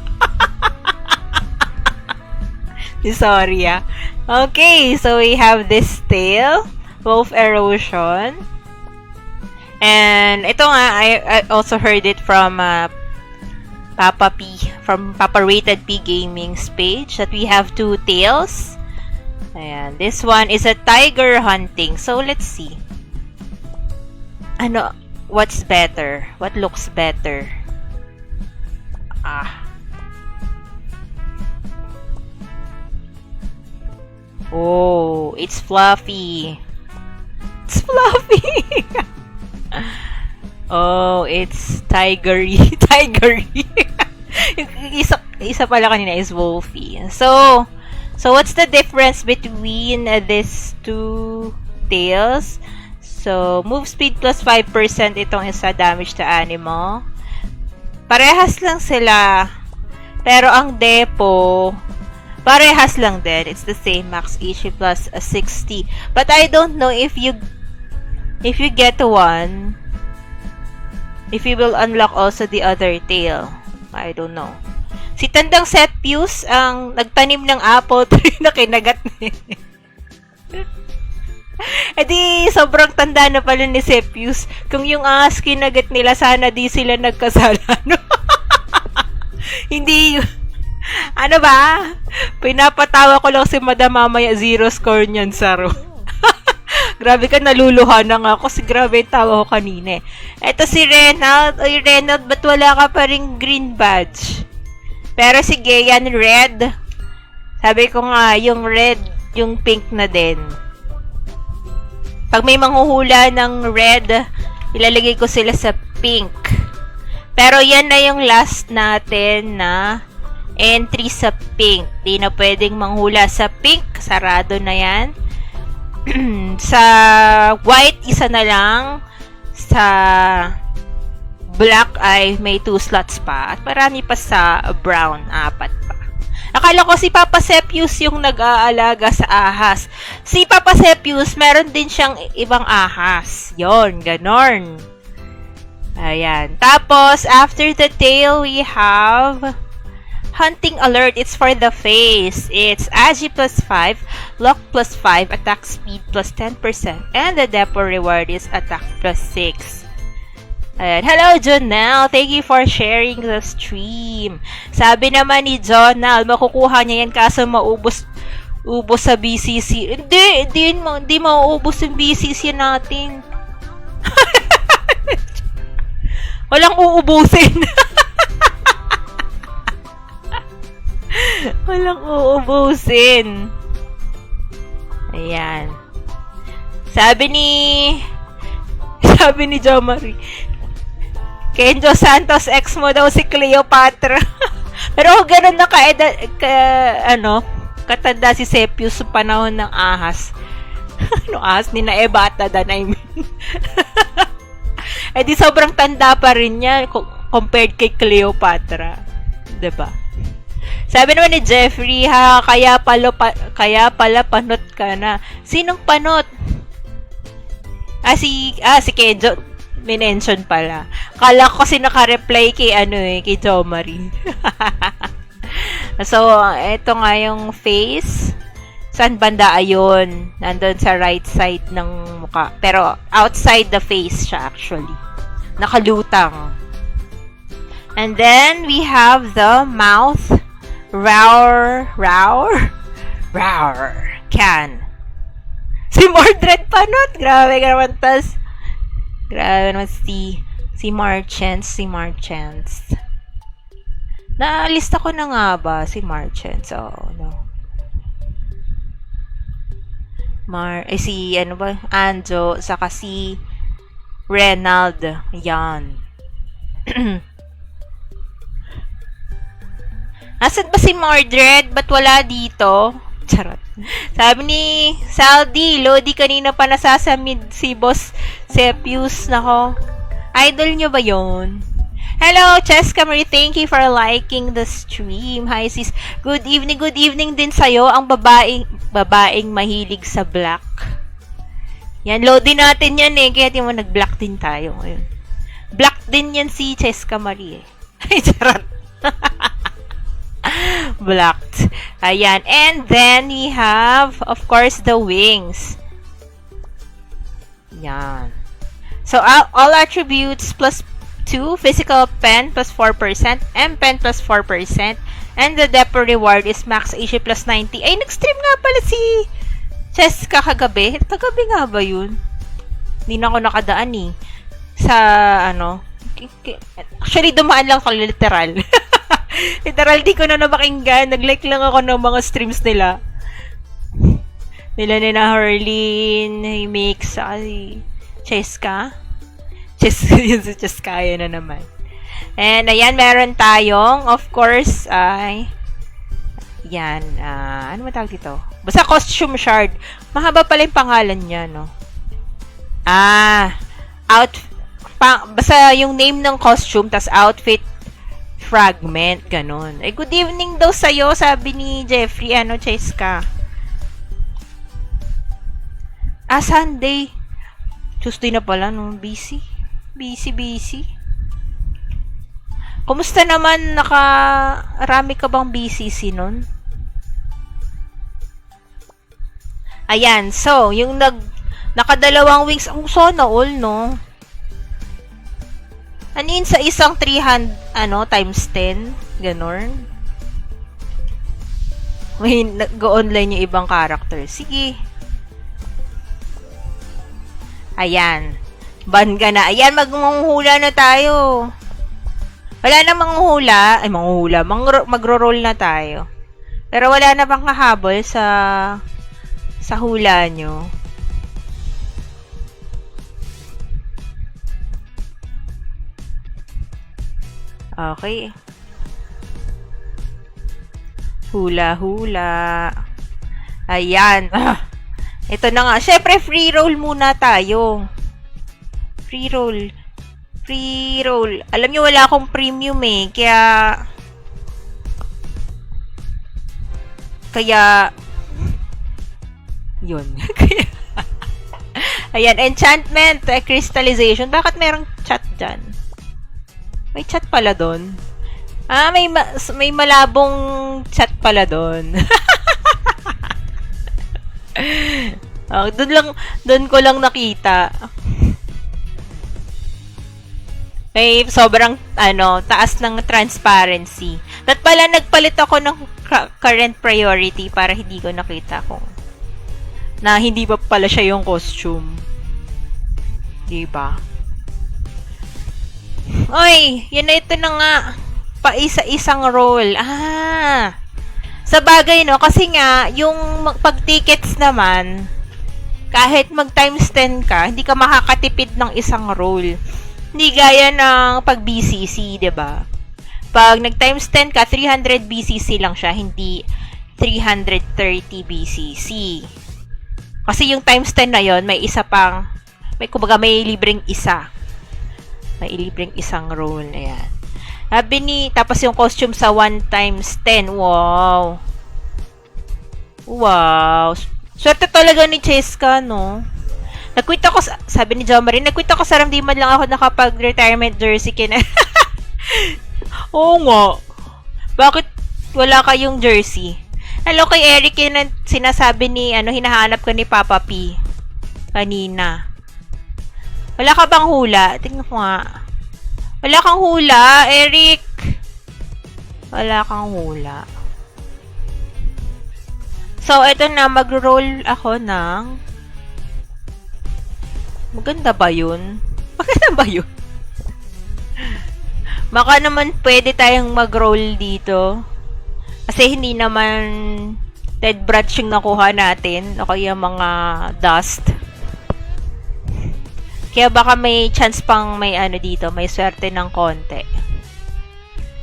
Sorry, ah. Okay, so we have this tale, Wolf Erosion. And ito nga, I also heard it from Papa P, from Papa Rated P Gaming's page, that we have two tales. Ayan, this one is a tiger hunting. So let's see. Ano, what's better? What looks better? Oh, it's fluffy. It's fluffy. Oh, it's tigery. Tigery. isa pala kanina is wolfy. So what's the difference between these two tails? So, move speed plus 5% itong isa, damage to animal. Parehas lang sila. Pero ang depo, parehas lang din. It's the same, max HP plus 60. But I don't know if you get one, if you will unlock also the other tail. I don't know. Si Tandang Sepius ang nagtanim ng apple tree na kinagat niya. Eh di, sobrang tanda na pala ni Sepius. Kung yung ahas kinagat nila, sana di sila nagkasala, no? Hindi, ano ba? Pinapatawa ko lang si Madam mamaya, 0 score niyan, Saro. Grabe ka, naluluha na nga ako. Grabe yung tawa ko kanina. Eto si Renald. Oy, Renald, ba't wala ka pa ring green badge? Pero sige, yan red. Sabi ko nga, yung red, yung pink na din. Pag may manghuhula ng red, ilalagay ko sila sa pink. Pero yan na yung last natin na entry sa pink. Di na pwedeng manghula sa pink. Sarado na yan. Sa white, isa na lang. Sa black ay may 2 slots pa. At marami pa sa brown, 4 pa. Akala ko si Papa Sepius yung nag-aalaga sa ahas. Si Papa Sepius, meron din siyang ibang ahas. Yon, ganon. Ayan. Tapos, after the tail, we have hunting alert. It's for the face. It's Agi plus 5, Lock plus 5, attack speed plus 10%, and the depot reward is attack plus 6. Ayan. Hello, Jonel. Thank you for sharing the stream. Sabi naman ni Jonel, makukuha niya yan kaso maubos sa BCC. Hindi mauubos yung BCC natin. Walang uubusin. Walang uubusin. Ayan. Sabi ni Jo Marie, Kenjo Santos ex mo daw si Cleopatra. Pero ganun na katanda si Sepius sa panahon ng ahas. Ano ahas? Ni na Ebatadan, I mean. Eh di sobrang tanda pa rin niya compared kay Cleopatra. Diba? Sabi naman ni Jeffrey, kaya pala panot ka na. Sinong panot? Si Kenjo. Minention pala. Kala ko kasi naka-reply kay kay Jo Marie. So, ito nga yung face. Saan banda? Ayun. Nandun sa right side ng mukha. Pero, outside the face siya actually. Nakalutang. And then, we have the mouth. Roar. Can. Si Mordred Panot. Grabe ka naman. Grabe naman si Marchance. Naalista ko na nga ba si Marchance? Oh, no. Si Anjo, saka si Renald. Yan. Nasaan ba si Mordred? Ba't wala dito? Charot. Sabi ni Saldi, Lodi, kanina pa nasasamid si Boss Sepius. Nako, idol nyo ba yon? Hello, Cheska Marie. Thank you for liking the stream. Hi, sis. Good evening din sa'yo, ang babaeng mahilig sa black. Yan, load din natin yan eh. Kaya mo nag-black din tayo ngayon. Black din yan si Cheska Marie eh. Ay, charot. Blacked. Ayan. And then, we have, of course, the wings. Yan. So, all attributes plus 2, physical pen plus 4%, M pen plus 4%, and the depot reward is max AC plus 90. Ay, nag-stream nga pala si Cheska kagabi. Kagabi nga ba yun? Hindi na ako nakadaan eh. Sa, actually, dumaan lang ako literal. Literal, di ko na napakinggan. Nag-like lang ako ng mga streams nila. Nila na Harleen, Mix, si Cheska. Yun si Cheska, yun na naman. And, ayan, meron tayong, of course, yan, ano matawag dito? Basta costume shard. Mahaba pala yung pangalan niya, no? Basta yung name ng costume, tas outfit fragment, ganun. Eh, good evening daw sa'yo, sabi ni Jeffrey, Cheska. Sunday. Tuesday na pala, no? Busy. Kumusta naman? Nakarami ka bang BCC nun? Ayan. So, yung nakadalawang wings, sana all, no? Ano yun sa isang 300, times 10? Ganon. May nag-online yung ibang character. Sige. Ayan. Ban ka na. Ayan, maghuhula na tayo. Wala na manghuhula. Ay, manghuhula. Magro-roll na tayo. Pero wala na bang kahabol sa hula nyo? Okay. Hula-hula. Ayan. Ito na nga. Syempre, free roll muna tayo. Free roll. Alam nyo, wala akong premium eh. Kaya, yun. Ayan, enchantment, crystallization. Bakit merong chat dyan? May chat pala doon. May malabong chat pala doon. Doon ko lang nakita. May sobrang taas ng transparency. At pala nagpalit ako ng current priority para hindi ko nakita kung na hindi pa pala siya yung costume. Diba? Oy, yun na, ito na nga. Paisa-isang roll. Sa bagay, no? Kasi nga, yung pag-tickets naman, kahit mag times 10 ka, hindi ka makakatipid ng isang roll. Hindi gaya ng pag-BCC, diba? Pag nag-times 10 ka, 300 BCC lang siya, hindi 330 BCC. Kasi yung times 10 na yon may isa pang, may libreng isa. May libreng isang roll. Ayan. Tapos yung costume sa 1 times 10. Wow. Swerte talaga ni Cheska, no? Nag-quit ako, sabi ni Jomarin, nag-quit ako sa ramdiman lang ako nakapag-retirement jersey Oo nga. Bakit wala kayong jersey? Hello kay Eric, yun sinasabi ni, hinahanap ko ni Papa P. Kanina. Wala ka bang hula? Tingnan ko nga. Wala kang hula, Eric. Wala kang hula. So, ito na, mag-roll ako ng maganda ba yun? Maganda ba yun? Baka naman pwede tayong mag-roll dito. Kasi hindi naman dead branch yung nakuha natin. O kaya mga dust. Kaya baka may chance pang may dito. May swerte ng konti.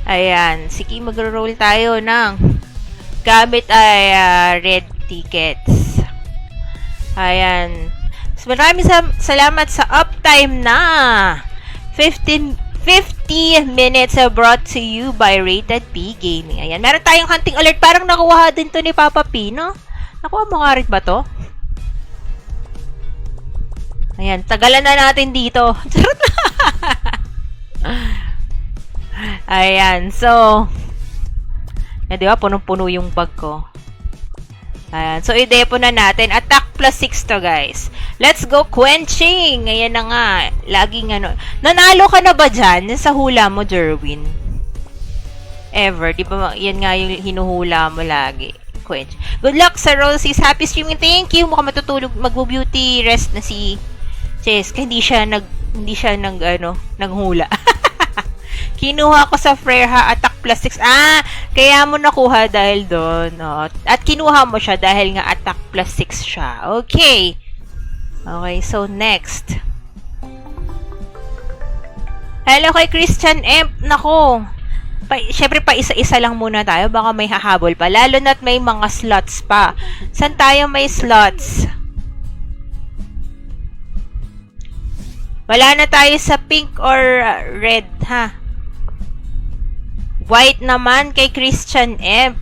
Ayan. Sige, mag-roll tayo ng gamit ay red tickets. Ayan. Maraming salamat sa uptime na 15 50 minutes brought to you by Rated P Gaming. Ayan, meron tayong hunting alert. Parang nakuha din to ni Papa P, no? Nakuha mo nga rin ba to? Ayan, tagalan na natin dito. Charot na. Ayan, so, di ba, punong-puno yung bag ko. Ayan, so i-depo na natin. Attack plus 6 to, guys. Let's go quenching! Ayan na nga. Laging ano. Nanalo ka na ba dyan sa hula mo, Jerwin? Ever. Di ba, yan nga yung hinuhula mo lagi. Quench. Good luck sa Rosie's. Happy streaming. Thank you. Mukhang matutulog. Magbo-beauty rest na si Cheska. Hindi siya naghula. Kinuha ko sa Freya attack plus 6. Kaya mo nakuha dahil doon. No? At kinuha mo siya dahil nga attack plus 6 siya. Okay. Okay, so next. Hello kay Christian M. Nako. Syempre pa isa-isa lang muna tayo. Baka may hahabol pa. Lalo na't may mga slots pa. Saan tayo may slots? Wala na tayo sa pink or red, ha? White naman kay Christian M.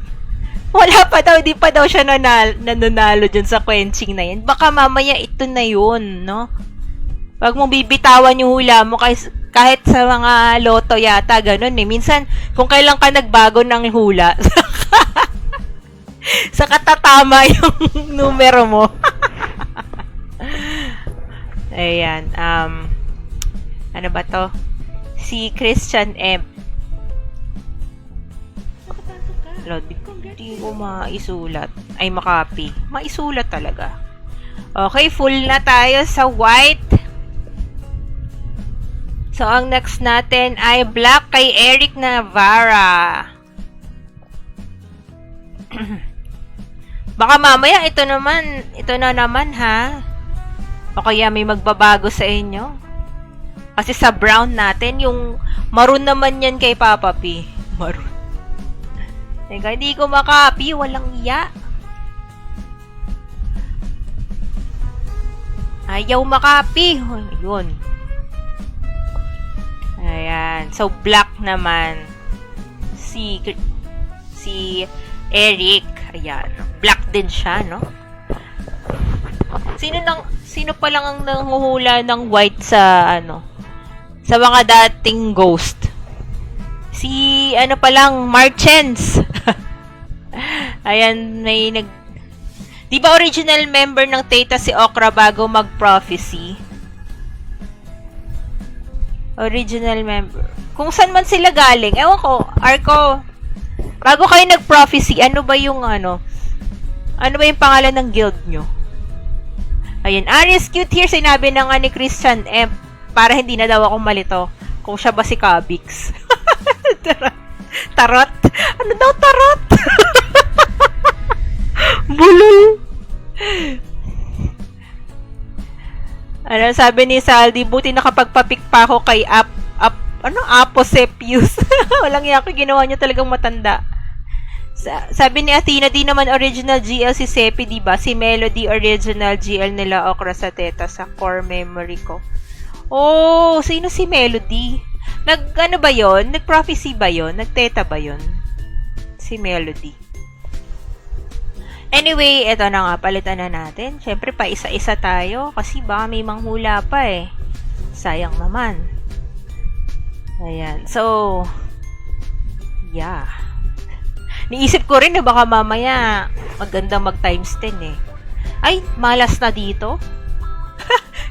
Wala pa daw, di pa daw siya nananalo dyan sa quenching na yan. Baka mamaya ito na yun, no? Wag mong bibitawan yung hula mo kahit sa mga loto yata, ganun eh. Minsan, kung kailan ka nagbago ng hula, saka tatama yung numero mo. Ayan, ano ba to? Si Christian M. Lord, hindi ko maisulat. Ay, makopy. Maisulat talaga. Okay, full na tayo sa white. So, ang next natin ay black kay Eric Navarra. Baka mamaya, ito na naman, ha? O kaya may magbabago sa inyo. Kasi sa brown natin, yung maroon naman yan kay Papa P. Maroon. Teka, hindi ko makapi. Walang iya. Ayaw makapi. Yun. Ayan. So, black naman. Si Eric. Ayan. Black din siya, no? Sino pa lang ang nanguhula ng white sa, sa mga dating ghost? Si, pa lang, Marchens. Ayan, di ba original member ng Theta si Okra bago mag-prophecy? Original member. Kung saan man sila galing, ewan ko, Arco, bago kayo nag-prophecy, ano ba yung pangalan ng guild nyo? Ayan, Aries Cute here, sinabi na nga ni Christian M, para hindi na daw ako malito, kung siya ba si Kabix. Tarot? Ano daw tarot? Bulol. Ano sabi ni Saldi, buti nakapagpapik pa ako kay Aposepius. Walang yaki, ginawa niya talagang matanda. Sabi ni Athena, di naman original GL si Sepi, diba? Si Melody original GL nila Okra sa Teta sa core memory ko. Oh, sino si Melody? Ano ba yon? Nag-prophecy ba yon? Nag-teta ba yon? Si Melody. Anyway, eto na nga, palitan na natin. Siyempre, pa isa-isa tayo kasi baka may manghula pa eh. Sayang naman. Ayan. So, yeah. Niisip ko rin na baka mamaya maganda mag times 10 eh. Ay, malas na dito.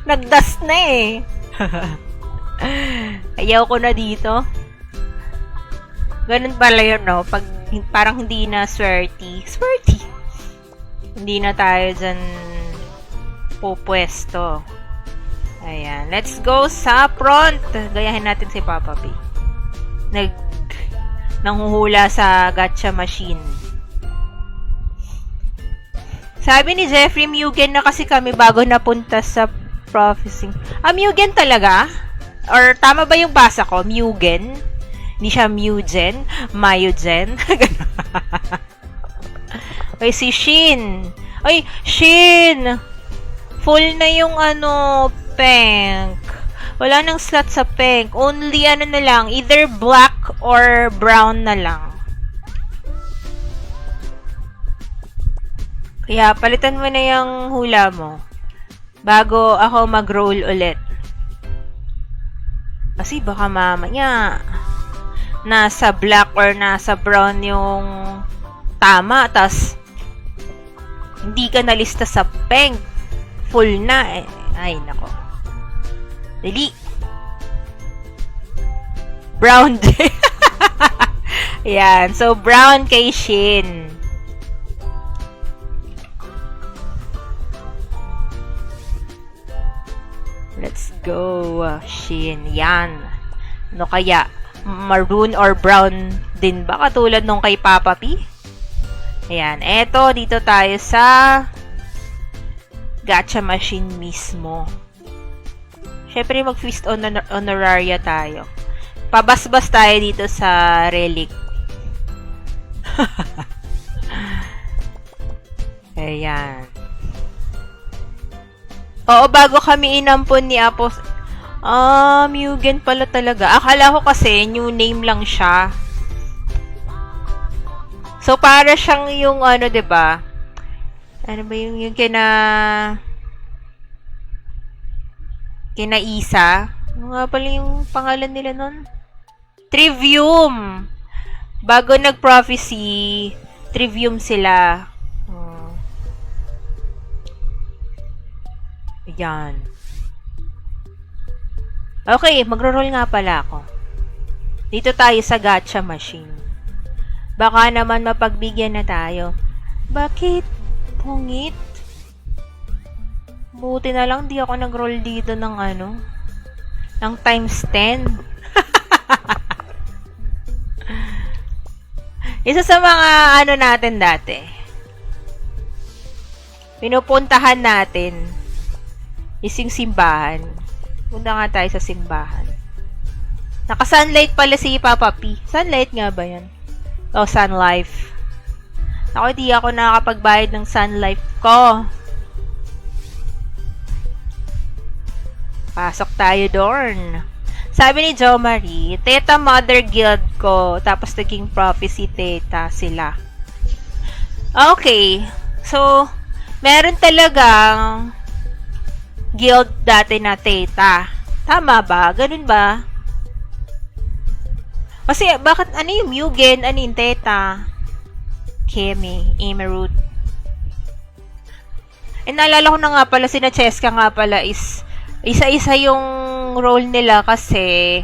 Nagdust na eh. Ayaw ko na dito. Ganun pala yun, no? Pag parang hindi na swerte. Hindi na tayo dyan pupwesto. Ayan. Let's go sa front. Gayahin natin si Papa P. Nanghuhula sa gacha machine. Sabi ni Jeffrey, Mugen na kasi kami bago napunta sa prophecy. Mugen talaga? Or tama ba yung basa ko? Mugen? Hindi siya Mugen? Mayugen? Okay, si Shin. Ay, Shin! Full na yung pink. Wala nang slot sa pink. Only ano na lang, either black or brown na lang. Kaya palitan mo na yung hula mo bago ako mag-roll ulit. Kasi baka mamaya nasa black or nasa brown yung tama, tas hindi ka nalista sa pink. Full na eh. Ay, nako. Dali. Brown din. Yan. So, brown kay Shin. Let's go, Shin. Yan. Ano kaya? Maroon or brown din ba? Katulad nung kay Papa P? Ayan. Eto, dito tayo sa gacha machine mismo. Syempre, mag-feast honoraria tayo. Pabasbas tayo dito sa relic. Ayan. Oo, bago kami inampon ni Apos. Mugen pala talaga. Akala ko kasi new name lang siya. So, para siyang yung ano, 'di ba? Ano ba yung kina Isa? Ano nga pala yung pangalan nila nun? Trivium! Bago nag-prophecy, Trivium sila. Ayan. Okay, magro-roll nga pala ako. Dito tayo sa gacha machine. Baka naman mapagbigyan na tayo. Bakit? Pungit? Buti na lang di ako nag-roll dito ng ano, ng times 10. Isa sa mga ano natin dati, pinupuntahan natin is yung simbahan. Punta nga tayo sa simbahan. Naka-sunlight pala si Papa P. Sunlight nga ba yan? O, Sun Life. Ako, di ako nakakapagbayad ng Sun Life ko. Pasok tayo doon. Sabi ni Jo Marie, Teta Mother Guild ko, tapos naging Prophecy Teta sila. Okay. So, meron talagang guild dati na Teta. Tama ba? Ganun ba? Kasi, bakit, ano yung Mugen? Ano yung Teta? Kemi, Emerald. Naalala ko na nga pala, sina Cheska nga pala is isa-isa yung role nila kasi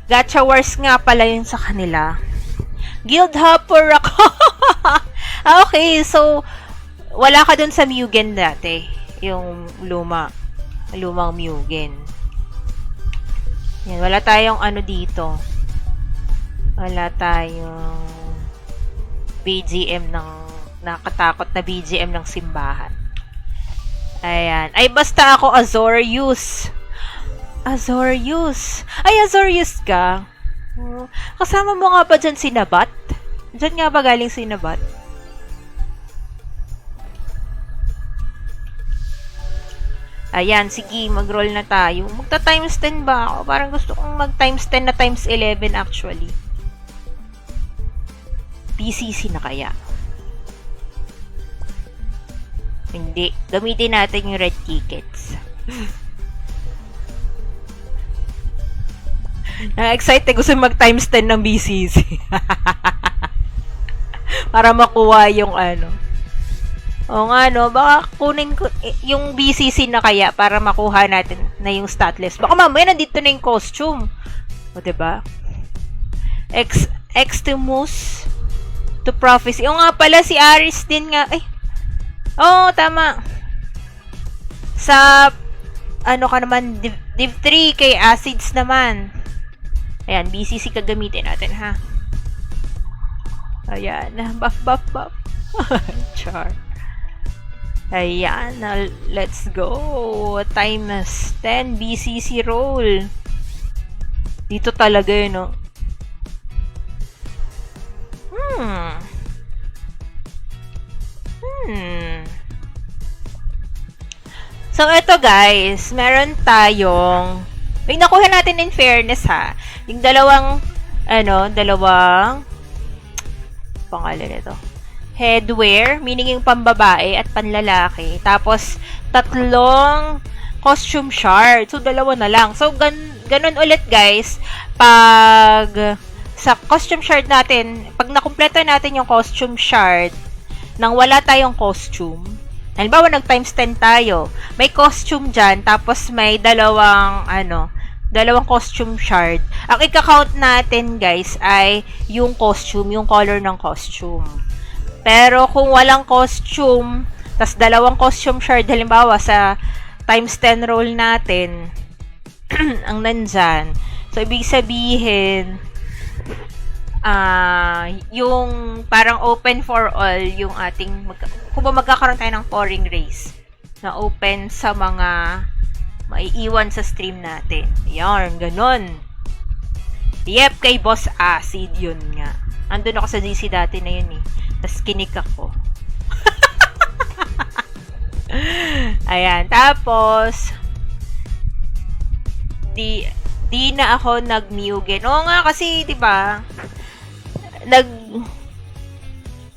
Gacha Wars nga pala yun sa kanila. Guild Hopper ako. Okay, so wala ka dun sa Mugen dati. Yung lumang Mugen. Yan, wala tayong ano dito. Wala tayong BGM ng nakatakot na BGM ng simbahan. Ayan. Ay, basta ako Azorius. Azorius. Ay, Azorius ka. Kasama mo nga ba dyan si Nabat? Dyan nga ba galing si Nabat? Ayan, sige, mag-roll na tayo. Magta-times 10 ba ako? Parang gusto kong mag-times 10 na times 11 actually. PCC na kaya? Hindi. Gamitin natin yung red tickets. Na-excite. Gusto mag-times 10 ng BCC. Para makuha yung ano. O nga, no? Baka kunin ko yung BCC na kaya para makuha natin na yung stat list. Baka mamaya nandito na yung costume. O, diba? Extimus to Prophecy. O nga pala, si Aris din nga. Ay, oh, tama. Sa, ano ka naman, Div 3 kay Acids naman. Ayan, BCC kagamitin natin, ha? Ayan, buff. Char. Ayan, let's go. Times 10 BCC roll. Dito talaga yun, no? So, eto guys, meron tayong May nakuha natin in fairness ha. Yung dalawang pangalan nito. Headwear, meaning yung pambabae at panlalaki. Tapos, 3 costume shard. So, 2 na lang. So, ganun ulit guys. Pag sa costume shard natin, pag nakumpleto natin yung costume shard, nang wala tayong costume, halimbawa, nag-times 10 tayo, may costume dyan, tapos may dalawang costume shard. Ang ika-count natin, guys, ay yung costume, yung color ng costume. Pero kung walang costume, tas 2 costume shard, halimbawa, sa times 10 roll natin, ang nandyan. So, ibig sabihin, yung parang open for all, yung ating, kung ba magkakaroon tayo ng pouring race na open sa mga maiiwan sa stream natin. Yan, ganun. Yep, kay Boss Acid, yun nga. Andun ako sa GC dati na yun eh. Tapos kinik ako. Ayan, tapos di na ako nag-Mugen. Oo nga, kasi, di ba,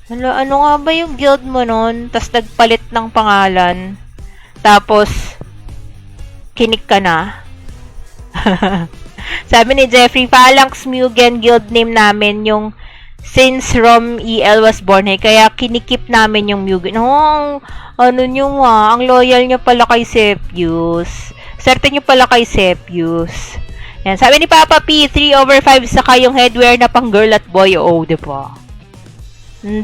ano nga ba yung guild mo nun? Tapos nagpalit ng pangalan. Tapos, kinik ka na. Sabi ni Jeffrey, Phalanx Mugen guild name namin yung since Rom EL was born eh. Kaya kinikip namin yung Mugen. Oh, ano nyo nga. Ang loyal nyo pala kay Sepius. Swerte nyo pala kay Sepius. Yan. Sabi ni Papa P, 3/5 saka yung headwear na pang girl at boy. Oo, diba?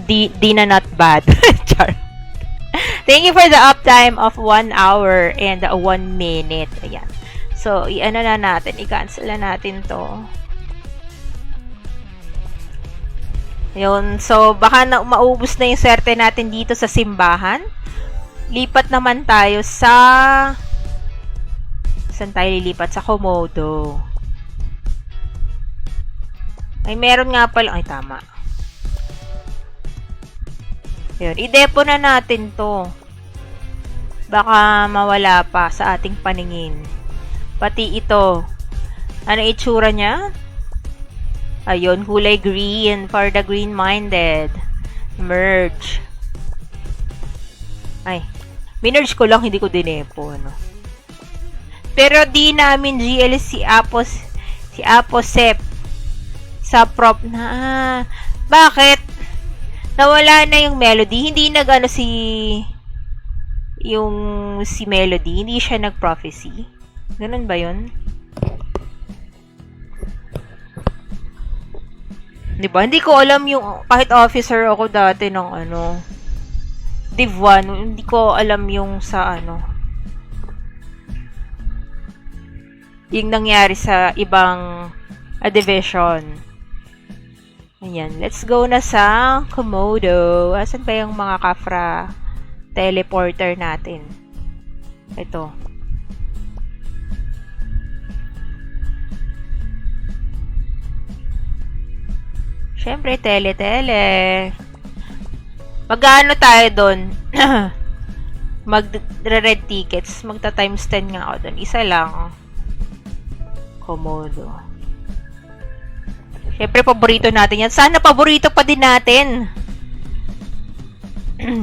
Di na not bad. Char. Thank you for the uptime of 1 hour and 1 minute. Ayan. So, i-ano na natin. I-cancel na natin to. Yun. So, baka na maubos na yung swerte natin dito sa simbahan. Lipat naman tayo sa... Saan tayo lilipat? Sa Komodo. Ay, meron nga pala. Ay, tama. Yun. I-depo na natin to. Baka mawala pa sa ating paningin. Pati ito. Ano itsura niya? Ayun, kulay green for the green-minded. Merge. Ay. Minerge ko lang, hindi ko dinepo. No? Pero di namin GL si Aposep sa prop na. Bakit? Nawala na yung Melody. Hindi nag-ano si Melody. Hindi siya nag-prophecy. Ganun ba yun? Diba? Hindi ko alam yung, kahit officer ako dati ng Div 1, hindi ko alam yung sa yung nangyari sa ibang division. Ayan. Let's go na sa Komodo. Asan ba yung mga Kafra teleporter natin? Ito. Siyempre, tele. Mag-ano tayo doon? Mag-red tickets. Magta-times 10 nga ako doon. Isa lang. Komodo. Siyempre, paborito natin yan. Sana paborito pa din natin.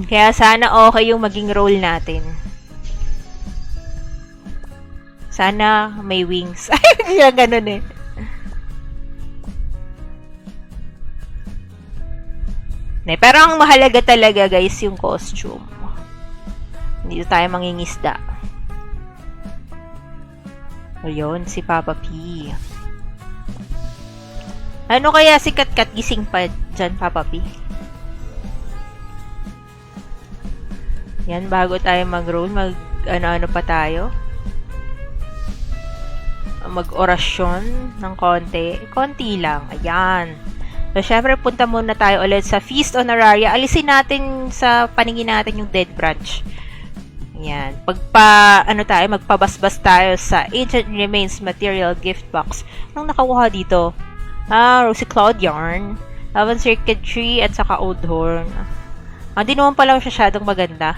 Kaya sana okay yung maging role natin. Sana may wings. Ay, hindi lang ganun eh. Pero ang mahalaga talaga, guys, yung costume. Hindi tayo mangingisda. Ayun, si Papa P. Ano kaya si Katkat gising pa dyan, Papa P? Yan, bago tayo mag-roll, ano pa tayo? Mag-orasyon ng konti. Konti lang. Ayan. So, syempre, punta muna tayo ulit sa Feast Honoraria. Alisin natin sa paningin natin yung Dead Branch. Ayan. Magpabasbas tayo sa Ancient Remains Material Gift Box. Anong nakakuha dito? Rosy Cloud Yarn, Lavan Circuitry, at saka Old Horn. Hindi naman pala masyadong maganda.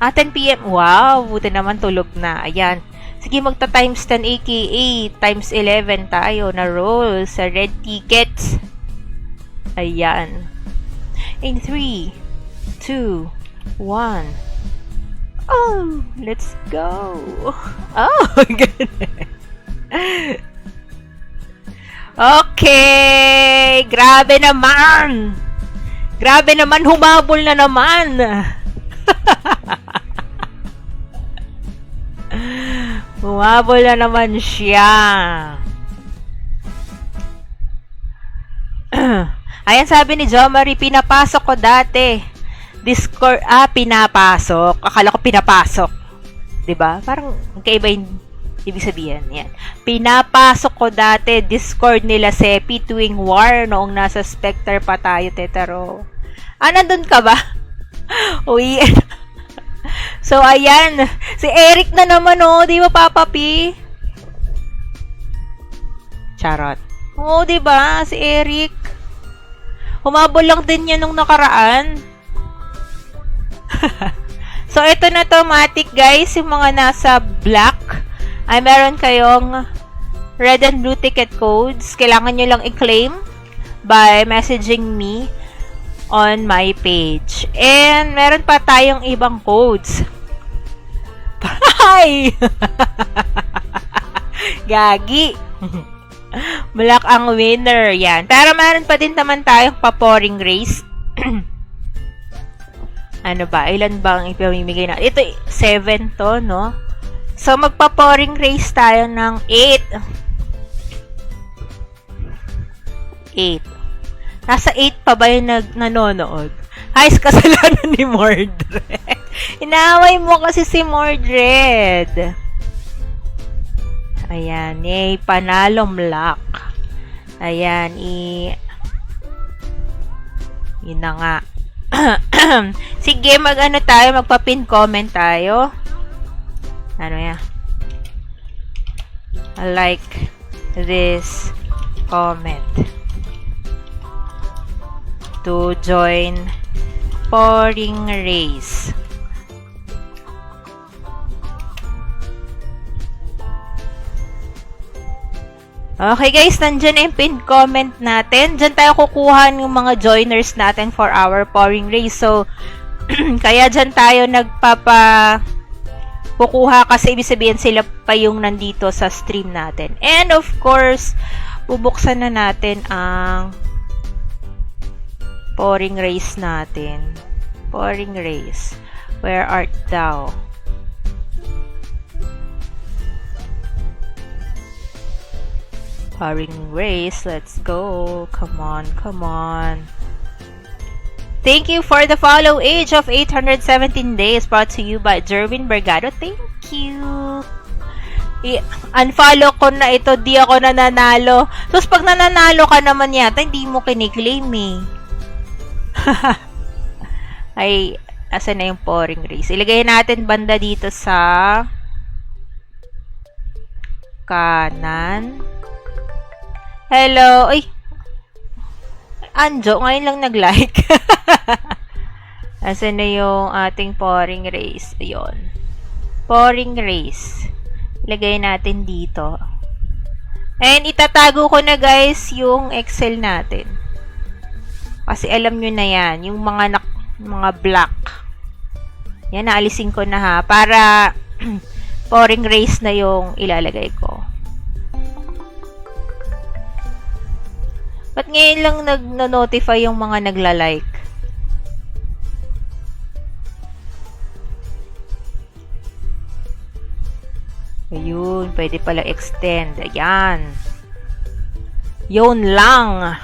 10 PM. Wow! Buti naman tulog na. Ayan. Sige, magta times 10 aka times 11 tayo na roll sa red tickets. Ayan. In 3, 2, 1. Oh, let's go. Oh, ganun. Okay, grabe naman. Grabe naman, humabol na naman. Humabol na naman siya. Ayan, sabi ni Jo Marie, pinapasok ko dati. Discord, pinapasok. Akala ko pinapasok. 'Di ba? Parang magkaiba yung ibig sabihin. Yan. Pinapasok ko dati Discord nila Sepi tuwing war noong nasa Spectre pa tayo, Tetaro. Nandun ka ba? Uy. So, ayan. Si Eric na naman, di ba, Papa P? Charot. Di ba? Si Eric. Humabol lang din yan nung nakaraan. So, ito na to, Matic, guys. Yung mga nasa black, ay meron kayong red and blue ticket codes. Kailangan nyo lang i-claim by messaging me on my page. And meron pa tayong ibang codes. Hi! Gagi! Black ang winner. Yan. Pero meron pa din naman tayong paporing race. Ano ba? Ilan ba ang ipamimigay na? Ito, 7 to, no? So, magpa-pouring race tayo ng 8. 8. Nasa 8 pa ba yung nanonood? Guys, kasalanan ni Mordred. Inaaway mo kasi si Mordred. Ayan. Yay, panalong lock. Ayan, yun na nga. Sige, magpa-pin comment tayo. Ano yan? I like this comment to join pouring race. Okay guys, nandyan na yung pinned comment natin. Diyan tayo kukuha ng mga joiners natin for our pouring race. So, kaya dyan tayo kukuha kasi ibig sabihin sila pa yung nandito sa stream natin. And of course, bubuksan na natin ang pouring race natin. Pouring race. Where art thou? Pouring race. Let's go. Come on, come on. Thank you for the follow. Age of 817 days brought to you by Jerwin Bergado. Thank you. Unfollow ko na ito. Di ako nananalo. Tapos pag nananalo ka naman yata, hindi mo kiniklaim eh. Ay, asan na yung pouring race? Ilagay natin banda dito sa kanan. Hello. Ay. Anjo, ngayon lang nag-like. Asan na yung ating pouring race? Ayun. Pouring race. Lagay natin dito. And itatago ko na guys yung Excel natin. Kasi alam nyo na yan. Yung mga black. Yan, naalisin ko na ha. Para pouring race na yung ilalagay ko. Ba't ngayon lang nag-notify yung mga nagla-like? Ayun, pwede pala extend. Ayan. Yun lang.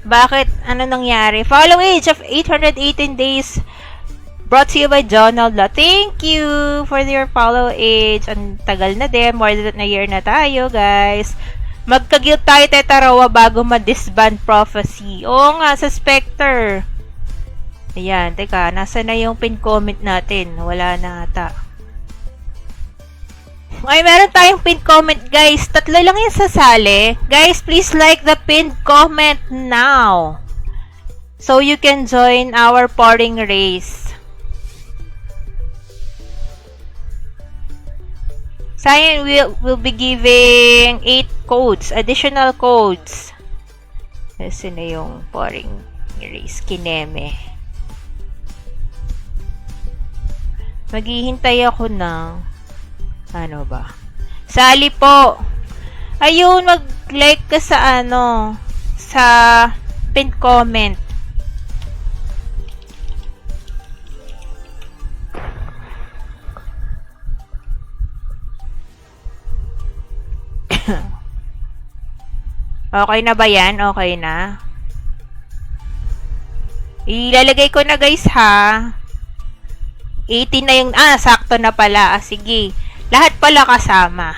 Bakit? Ano nangyari? Follow age of 818 days brought to you by Donald. Thank you for your follow age. Ang tagal na din. More than a year na tayo, guys. Magka-guild tayo, Tetarawa, bago ma-disband prophecy. Oo nga, sa Spectre. Ayan, teka, nasa na yung pin comment natin? Wala na ata. Ay, meron tayong pin comment, guys. 3 lang yung sasali. Guys, please like the pinned comment now. So you can join our pouring race. Sayang, we'll be giving 8 codes, additional codes. Kasi na yung pouring race, Kineme. Maghihintay ako ng, ano ba? Sali po! Ayun, mag-like ka sa sa pinned comment. Okay na ba yan? Okay na? Ilalagay ko na guys ha. 18 na yung, sakto na pala. Sige. Lahat pala kasama.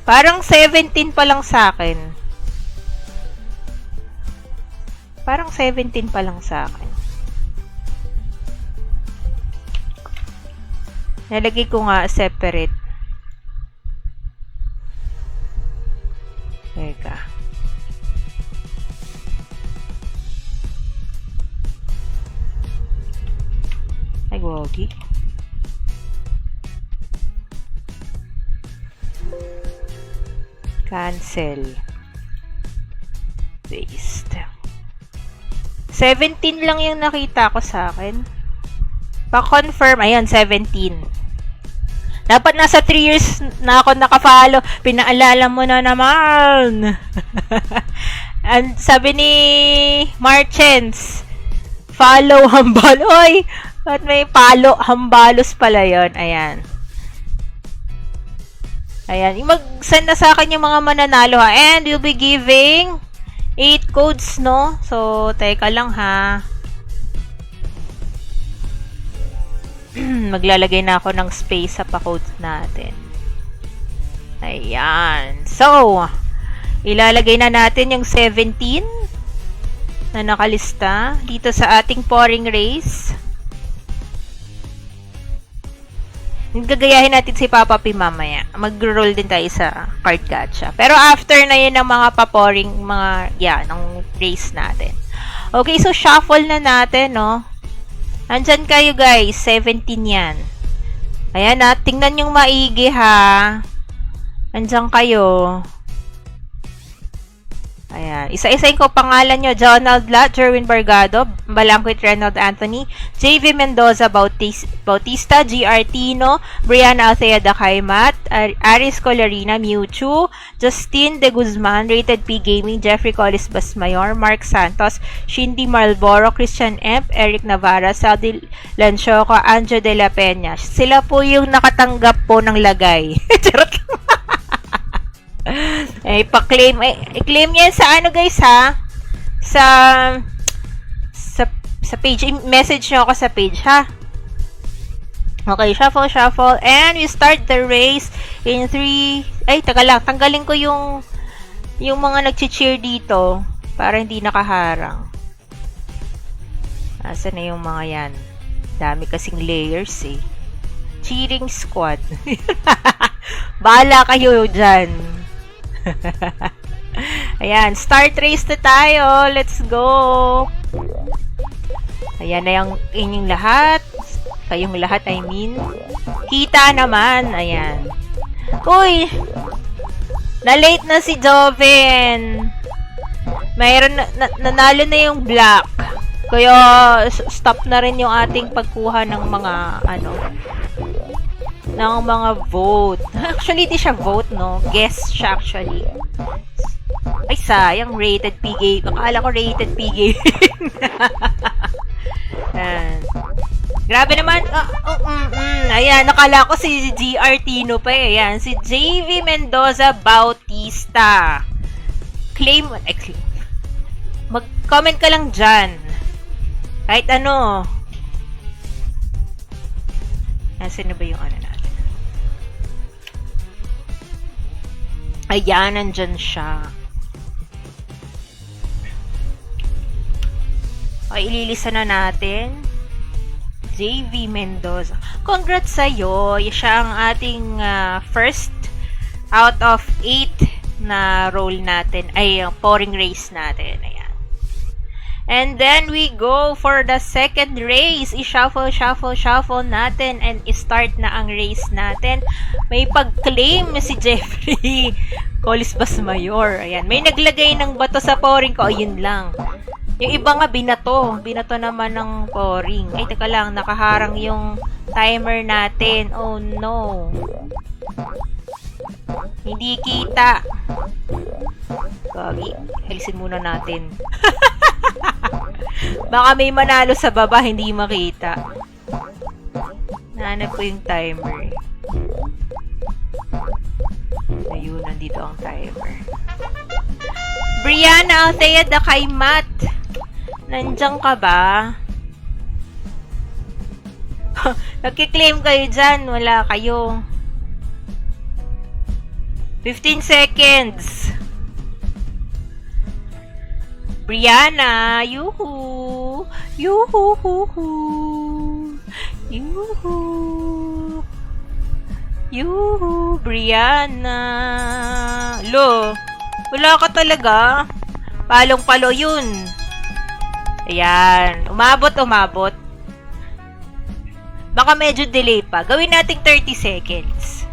Parang 17 pa lang sa akin. Parang 17 pa lang sa akin. Nalagay ko nga separate. Teka. Ay, gogi. Cancel. Paste. 17 lang yung nakita ko sa akin. Pa-confirm. Ayun, 17. Dapat nasa 3 years na ako nakafollow. Pinaalala mo na naman. And sabi ni Marchens, follow hambal. Oy! At may follow hambalos pala yun. Ayan. Ayan. Mag-send na sa akin yung mga mananalo ha. And we'll be giving 8 codes, no? So, teka lang ha. Maglalagay na ako ng space sa pa-codes natin. Ayan. So, ilalagay na natin yung 17 na nakalista dito sa ating pouring race. Gagayahin natin si Papa P mamaya. Mag-roll din tayo sa card gacha. Pero after na yun ng mga pa-pouring, ng race natin. Okay, so shuffle na natin, no? Andyan kayo guys, 17 yan. Ayan na, tingnan yung maigi ha. Andyan kayo. Ayan. Isa-isayin ko pangalan nyo. Jonald Lat, Jerwin Bargado, Balangquit Reynold Anthony, JV Mendoza Bautista, GR Tino, Brianna Althea Dakaimat, Aris Colarina, Mewtwo, Justin De Guzman, Rated P Gaming, Jeffrey Collis Basmayor, Mark Santos, Shindy Marlboro, Christian Emp, Eric Navarra, Saldi Lanchoco, Anjo De La Peña. Sila po yung nakatanggap po ng lagay. Charot lang. I-claim yan sa guys ha, sa page, message nyo ako sa page ha. Okay, shuffle and we start the race in 3. Taka lang, tanggalin ko yung mga nag-cheer dito para hindi nakaharang. Asa na yung mga yan? Dami kasing layers eh. Cheering squad. Bahala kayo dyan. Ayan, start race na tayo. Let's go. Ayan na yung inyong lahat. Kayong lahat, I mean. Kita naman. Ayan. Uy! Na-late na si Joven. Mayroon nanalo na yung black. Kaya stop na rin yung ating pagkuha ng mga ng mga vote. Actually, di siya vote, no? Guess siya actually. Ay, sayang. Rated P game. Akala ko rated P game. Grabe naman. Ayan, nakala ko si GR Tino pa eh. Ayan, si JV Mendoza Bautista. Mag-comment ka lang dyan. Kahit ano. Nasaan na ba yung natin? Ayan, nandyan siya. Okay, ililisa na natin. JV Mendoza. Congrats sa'yo. Siya ang ating first out of 8 na roll natin. Ay, pouring race natin. Ayan. And then we go for the second race. I-shuffle, shuffle, shuffle natin and i-start na ang race natin. May pag-claim si Jeffrey. Colis Basmayor. Ayan. May naglagay ng bato sa pouring ko. Ayun lang. Yung iba nga binato. Binato naman ng pouring. Ay, teka lang. Nakaharang yung timer natin. Oh no. Hindi kita. Gagi. Alisin muna natin. Baka may manalo sa baba, hindi makita. Nahanap ko yung timer. Ayun, nandito ang timer. Brianna Althea da Kaimat. Nandiyan ka ba? Nagkiklaim kayo dyan. Wala kayo. 15 seconds. Brianna, yuhu, yuhu, yuhu, yuhu, Brianna. Lo, wala ka talaga. Palong-palo yun. Ayan, umabot. Baka medyo delay pa. Gawin nating 30 seconds.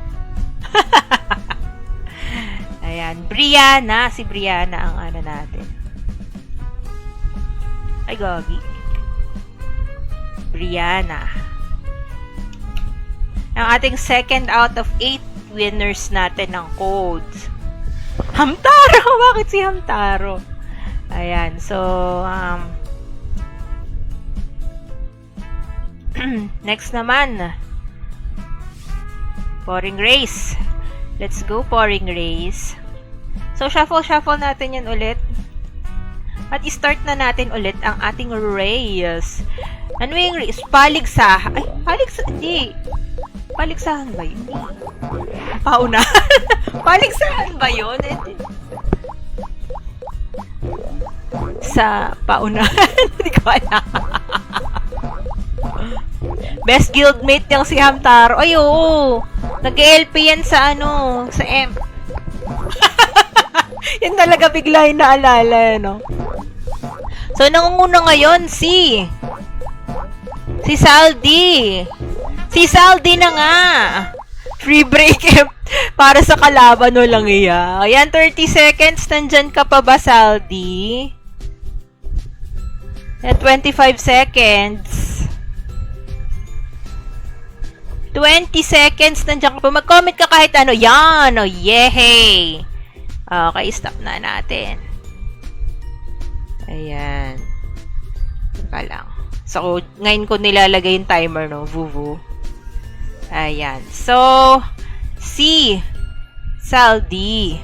Ayan, Brianna. Si Brianna ang ano natin. Ay, gagi. Brianna. Ang ating second out of 8 winners natin ng codes. Hamtaro! Bakit si Hamtaro? Ayan. So, next naman. Pouring race. Let's go, pouring race. So, shuffle natin yan ulit. At i-start na natin ulit ang ating race. Ano yung race? Paligsahan. Ay, hindi. Paligsahan ba yun? Paunahan. Paligsahan ba yun? Sa paunahan. Hindi ko alam. Best guildmate yung si Hamtaro. Ay, oo. Nag-LP yan sa sa M. Yan talaga bigla yung naalala, no? So, nangunguna ngayon si Saldi. Si Saldi na nga. Free break para sa kalaban no lang iya. Ayan, 30 seconds. Nandyan ka pa ba, Saldi? At 25 seconds. 20 seconds. Nandyan ka pa. Mag-comment ka kahit ano. Yan. Oh, yehey. Okay, stop na natin. Ayan. Teka lang. So, ngayon ko nilalagay yung timer, no? Vuvu. Ayan. So, si Saldi.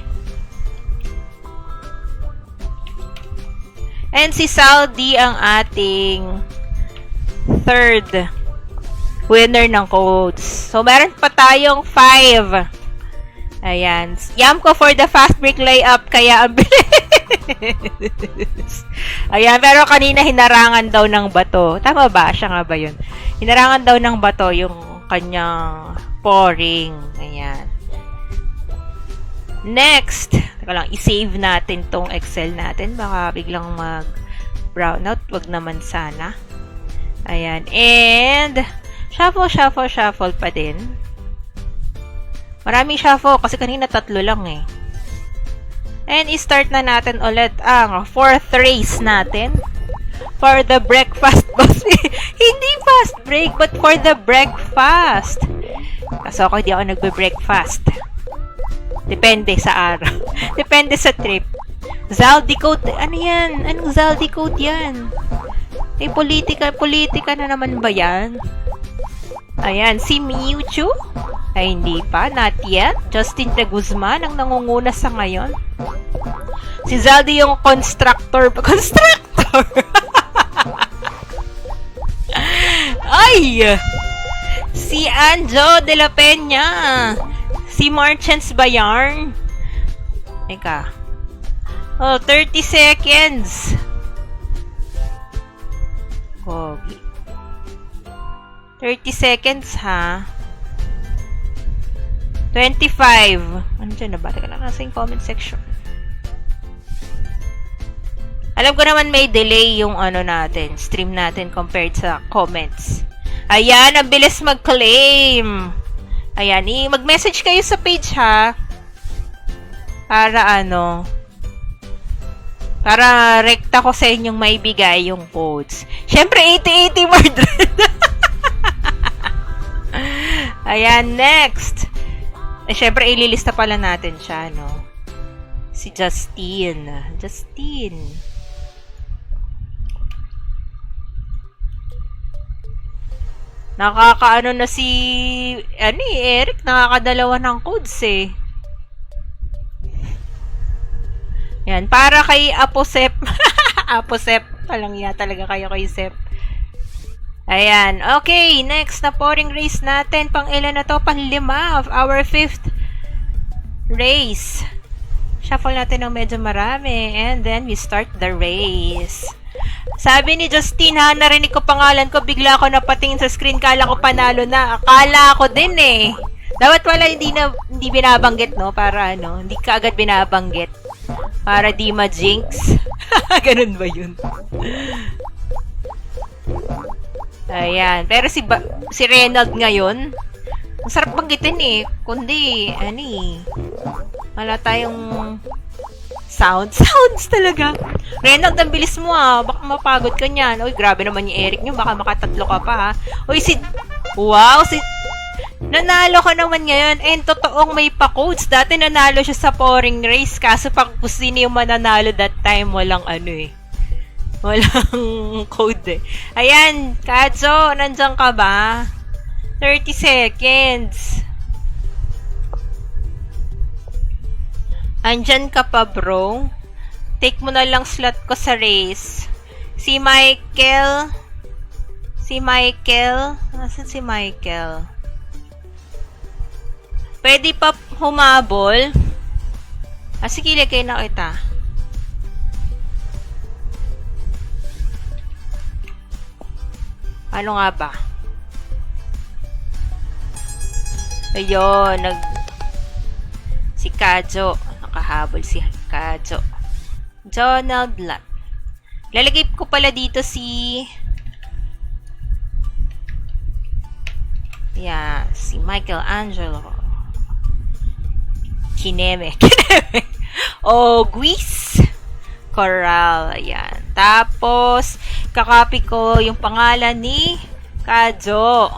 And si Saldi ang ating third winner ng codes. So, meron pa tayong 5. Ayan. Yam ko for the fast break layup, kaya ang bilis. Ayan, pero kanina hinarangan daw ng bato. Tama ba? Siya nga ba yun? Hinarangan daw ng bato yung kanyang pouring. Ayan. Next, teka lang, i-save natin tong Excel natin. Baka biglang mag-brownout. Wag naman sana. Ayan. And, shuffle pa din. Maraming shuffle kasi kanina 3 lang eh. And i-start na natin ulit ang 4th race natin. For the breakfast. Hindi fast break, but for the breakfast. Kaso ako hindi ako nagbe-breakfast. Depende sa araw. Depende sa trip. Zaldi Code. Ano yan? Anong Zaldi Code yan? Eh, politika na naman ba yan? Ayan, si Mewtwo. Ay, hindi pa. Not yet. Justin de Guzman ang nangunguna sa ngayon. Si Zaldi yung constructor. Constructor! Ay! Si Anjo de la Peña. Si Marchants Bayarn. Eka. Oh, 30 seconds. Gogi. 30 seconds, ha? 25. Ano dyan na ba? Teka lang, nasa yung comment section. Alam ko naman may delay yung ano natin, stream natin compared sa comments. Ayan, ang bilis mag-claim. Ayan, mag-message kayo sa page ha. Para rekta ko sa inyong maibigay yung codes. Siyempre, 80-80 Mordred. Ayan, next. Siyempre, ililista pala natin siya, no? Si Justine. Nakakaano na si Eric, nakakadalawa ng codes eh. Yan, para kay Aposep. Aposep, palang talaga kayo kay Sep. Ayan, okay, next na pouring race natin. Pang ilan na to? Pang 5 of our 5th race. Shuffle natin ng medyo marami and then we start the race. Sabi ni Justine, ha, narinig ko pangalan ko, bigla ako napatingin sa screen, kala ko panalo na. Akala ko din eh. Dapat wala hindi binabanggit, no? Para hindi ka agad binabanggit. Para di ma-jinx. Ganun ba yun? Ayan. Pero si Reynald ngayon, ang sarap banggitin eh. Kundi, wala tayong sounds talaga. Reynald, ang bilis mo ah. Baka mapagod ka niyan. Uy, grabe naman yung Eric nyo. Baka makatatlo ka pa ha. Uy, nanalo ka naman ngayon. And totoong may pa-codes. Dati nanalo siya sa pouring race. Kaso pag sino yung mananalo that time, walang walang code eh. Ayan, Kadzo, nandiyan ka ba? 30 seconds. Andyan ka pa, bro. Take mo na lang slot ko sa race. Si Michael. Nasaan si Michael? Pwede pa humabol? Sige, lagay na kita. Ano nga ba? Ayun, si Kajo. Nakahabol si Kajo. Donald Lat. Lalagay ko pala dito si si Michelangelo. Kineme. Guis. Coral. Ayan. Tapos, kakopy ko yung pangalan ni Kajo.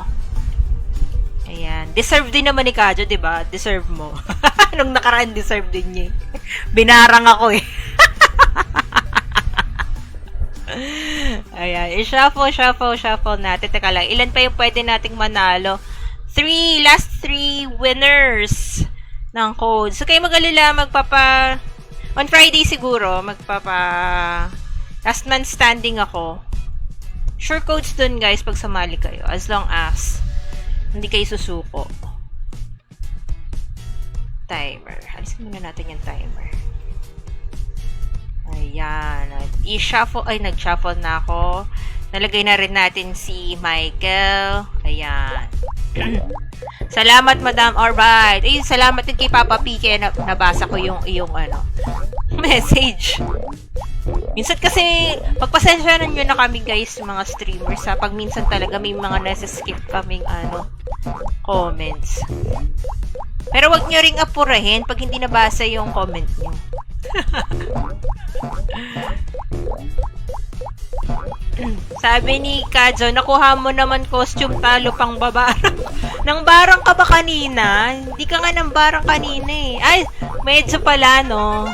Ayan. Deserve din naman ni Kajo, diba? Deserve mo. Nung nakaraan, deserve din niya. Binarang ako eh. Ayan. I-shuffle natin. Teka lang. Ilan pa yung pwede nating manalo? Last 3 winners ng code. So, kayo mag-alala, on Friday siguro, last man standing ako. Sure codes dun, guys, pag sumali kayo. As long as hindi kayo susuko. Timer. Alisin muna natin yung timer. Ayan. Nag-shuffle na ako. Nalagay na rin natin si Michael. Ayan. Salamat, Madam. Alright. Salamat din kay Papa P. Kaya nabasa ko yung message. Minsan kasi, pagpasensyahan nyo na kami, guys, mga streamers, ha. Pag minsan talaga may mga nasa-skip kaming, comments. Pero wag nyo ring apurahin pag hindi nabasa yung comment nyo. Sabi ni Kajo, nakuha mo naman costume, talo pang babarang. Nang barang ka ba kanina? Hindi ka nga nang barang kanina eh. Ay, medyo pala, no?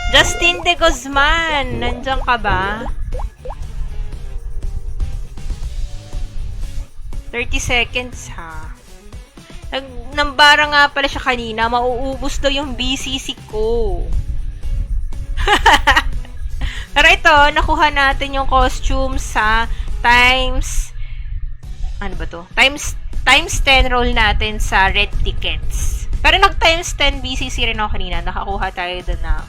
Justin de Guzman, nandiyan ka ba? 30 seconds, ha? Nambara nga pala siya kanina, mauubos daw yung BCC ko. Pero ito, nakuha natin yung costume sa times 10 roll natin sa red tickets. Pero nag times 10 BCC rin ako kanina, nakakuha tayo doon na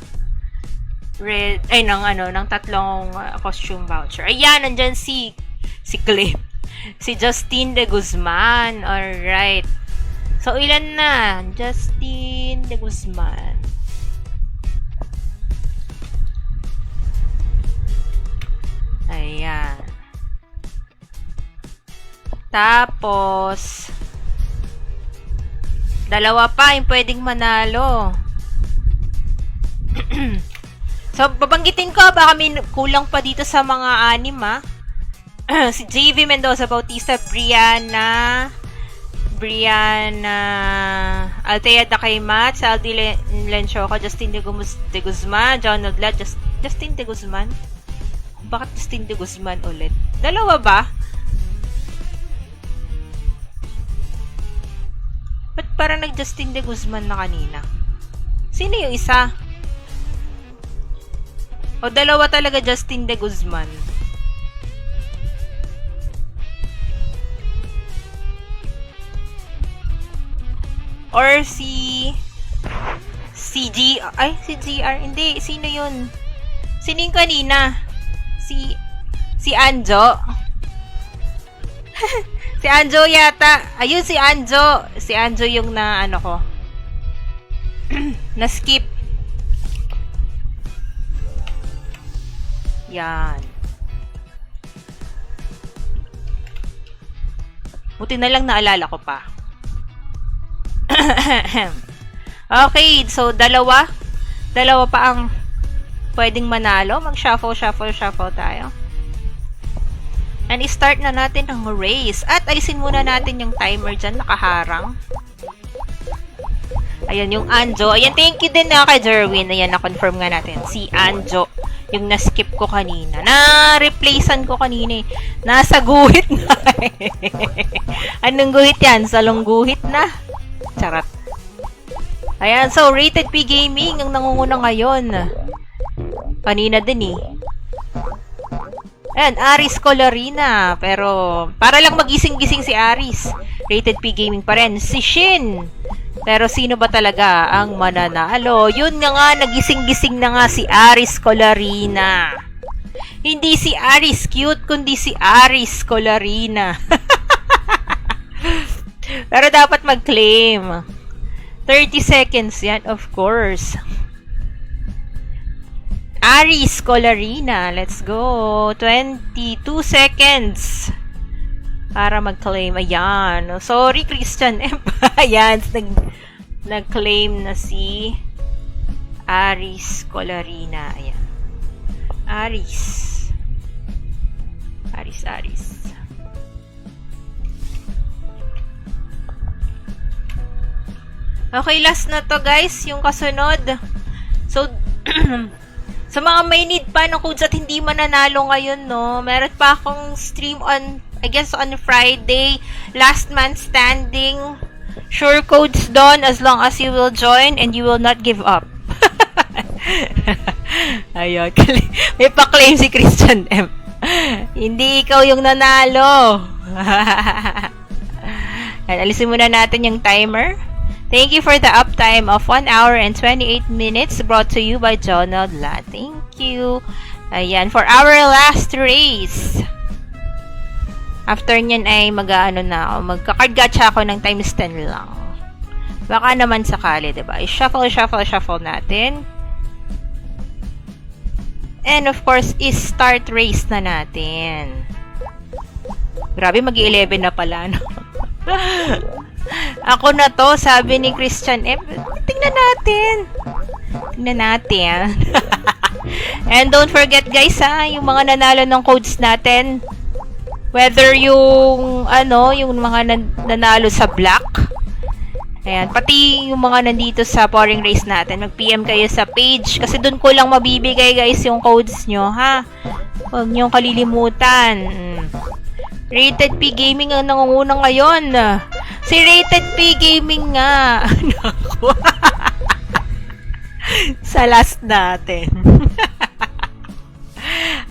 ng tatlong costume voucher. Ayan, nandyan si Clem. Si Justine de Guzman. Alright. So, ilan na? Justine de Guzman. Ayan. Tapos, dalawa pa yung pwedeng manalo. So, babanggitin ko, baka may kulang pa dito sa mga anim, ha? Si JV Mendoza Bautista, Brianna Altea Dakaymat, Saldi Lenchoco, Justin de Guzman, John Odlat, Justin de Guzman? Bakit Justin de Guzman ulit? Dalawa ba? Ba't parang nag-Justin de Guzman na kanina? Sino yung isa? O dalawa talaga Justin de Guzman? Or si GR. Hindi, sino yun? Sino yung kanina? Si Anjo. Si Anjo yata. Ayun, si Anjo. Si Anjo yung na, ano ko. Na-skip. Yan. Buti na lang naalala ko pa. Okay, so dalawa pa ang pwedeng manalo. Mag-shuffle tayo. And i-start na natin ang race. At alisin muna natin yung timer dyan, nakaharang. Ayan, yung Anjo. Ayan, thank you din na kay Jerwin. Ayan, na-confirm nga natin. Si Anjo, yung na-skip ko kanina. Na-replacean ko kanina eh. Nasa guhit na. Anong guhit yan? Salong guhit na. Charot. Ayan, so Rated P Gaming ang nangunguna ngayon. Kanina din eh. Ayan, Aris Colorina. Pero, para lang magising-gising si Aris. Rated P Gaming pa rin. Si Shin. Pero sino ba talaga ang mananalo? Yun nga, nagising-gising na nga si Aris Colorina. Hindi si Aris Cute, kundi si Aris Colorina. Pero dapat mag-claim. 30 seconds yan, of course. Aris Colorina, let's go. 22 seconds para mag-claim. Ayan. Sorry, Christian M. Ayan, nag-claim na si Aris Colorina. Ayan. Aris. Okay, last na to guys, yung kasunod. So, sa mga may need pa ng codes at hindi mananalo ngayon, no, meron pa akong stream on, I guess on Friday, last man standing, sure codes doon as long as you will join and you will not give up. Ayun, may pa-claim si Christian M. Hindi ikaw yung nanalo. Alisin muna natin yung timer. Thank you for the uptime of 1 hour and 28 minutes brought to you by Jonald La. Thank you. Ayan, for our last race. After nyan ay magka-card gacha ako ng times 10 lang. Baka naman sakali, diba? I-shuffle natin. And of course, is-start race na natin. Grabe, mag-11 na pala, no? Ako na to, sabi ni Christian M. Tingnan natin. And don't forget guys ha, yung mga nanalo ng codes natin, whether yung yung mga nanalo sa black, ayan, pati yung mga nandito sa pouring race natin, mag-PM kayo sa page kasi dun ko lang mabibigay guys yung codes nyo ha. Huwag nyo kalilimutan. Rated P Gaming ang nangunguna ngayon. Si Rated P Gaming nga. Naku. Sa last natin.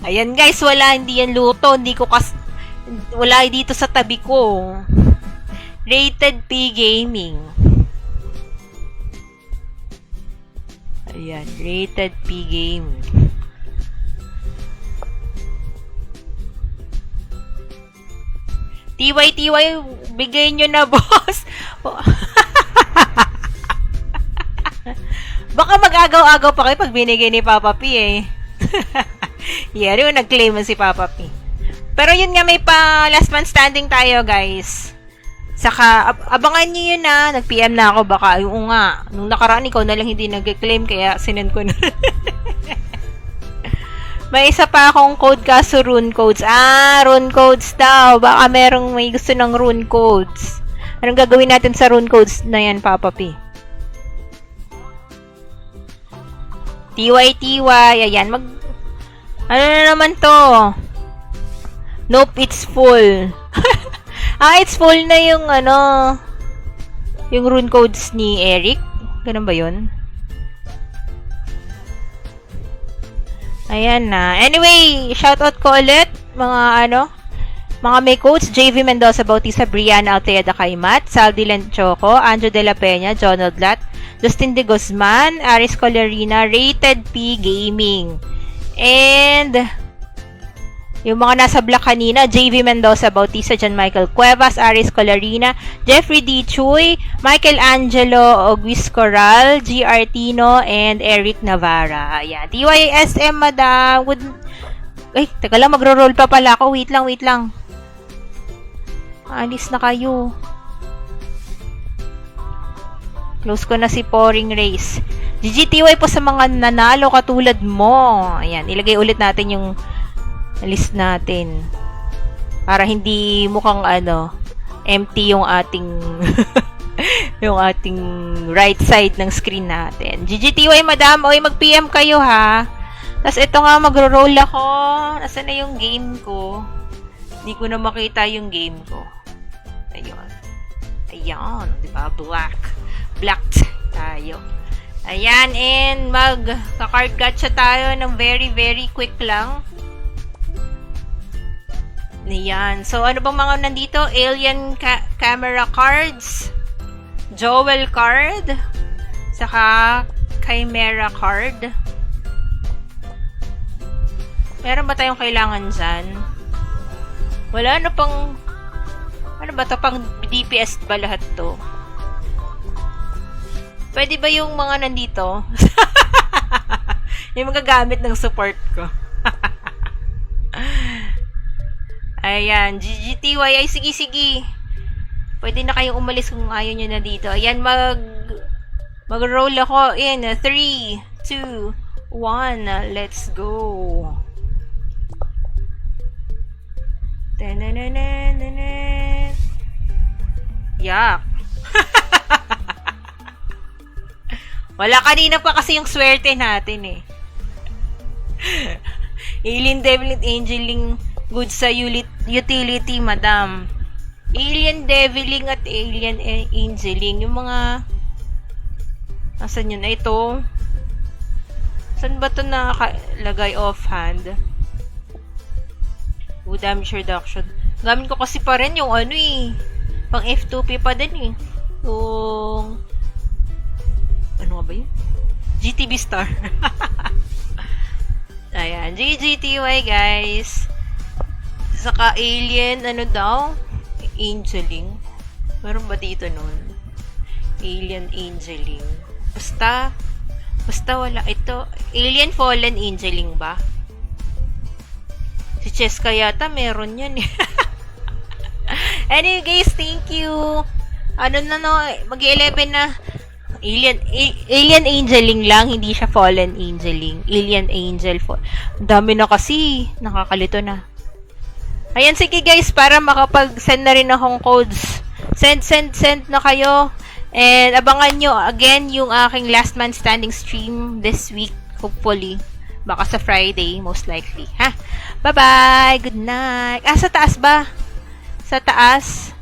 Ayan guys, hindi yan luto. Wala dito sa tabi ko. Rated P Gaming. Ayan, Rated P Gaming. TY, bigay nyo na, boss. Baka mag-agaw-agaw pa kayo pag binigay ni Papa P, eh. Yeah, rin nag-claim mo si Papa P. Pero yun nga, may pa last man standing tayo, guys. Saka, abangan nyo yun na. Nag-PM na ako, baka, yung nga, nung nakaraan ikaw na lang hindi nag-claim, kaya sinend ko na. May isa pa akong code kaso rune codes. Rune codes daw. Baka merong may gusto ng rune codes. Anong gagawin natin sa rune codes na yan, Papa P? TY. Ayan, ano na naman to? Nope, it's full. It's full na yung yung rune codes ni Eric. Ganun ba yun? Ayan na. Anyway, shoutout ko ulit mga may codes, JV Mendoza Bautista, Brianna Altea Kaimat, Saldi Lenchoco, Andrew De La Peña, Jonald Lat, Justin De Guzman, Aris Colarina, Rated P Gaming. And yung mga nasa black kanina, JV Mendoza Bautista, John Michael Cuevas, Aris Colarina, Jeffrey D. Chuy, Michael Angelo Oguis Coral, GR Tino, and Eric Navarra. Ayan. TYSM, madam. Ay, teka lang, magro-roll pa pala ako. Wait lang. Alis na kayo. Close ko na si Pouring Race. GGTY po sa mga nanalo katulad mo. Ayan, ilagay ulit natin yung list natin. Para hindi mukhang empty yung ating yung ating right side ng screen natin. GGTY, madam. Oy, mag-PM kayo, ha. Tapos ito nga, magro-roll ako. Nasaan na yung game ko? Hindi ko na makita yung game ko. Ayan. Diba? Blacked tayo. Ayan, and mag-card gacha tayo ng very, very quick lang. Ayan. So, ano bang mga nandito? Alien camera cards, Joel card, saka Chimera card. Meron ba tayong kailangan dyan? Wala na pang... Ano ba ito? Pang DPS ba lahat to? Pwede ba yung mga nandito? Yung magagamit ng support ko. Ayan, GGTY. Ay, sige. Pwede na kayong umalis kung ayaw nyo na dito. Ayan, mag-roll ako in 3, 2, 1. Let's go. Yak. Wala, kanina pa kasi yung swerte natin eh. Alien Devil Angeling good sa utility, madam. Alien Deviling at Alien Angeling. Yung mga... Nasaan yun? Ito. Saan ba ito nakalagay offhand? Damage reduction. Gamit ko kasi pa rin yung pang F2P pa din eh. Yung... Ano nga ba yun? GTB Star. Ayan. GGTY, guys. Saka Alien, Angeling. Meron ba dito nun? Alien Angeling. Basta wala. Ito, Alien Fallen Angeling ba? Si Cheska yata, meron yan eh. Anyway, guys, thank you. Mag-11 na. Alien Angeling lang, hindi siya Fallen Angeling. Alien Angel. Dami na kasi. Nakakalito na. Ayan, sige guys, para makapag-send na rin akong codes. Send na kayo. And abangan nyo again yung aking last man standing stream this week, hopefully. Baka sa Friday, most likely. Ha? Bye-bye! Good night! Sa taas ba? Sa taas?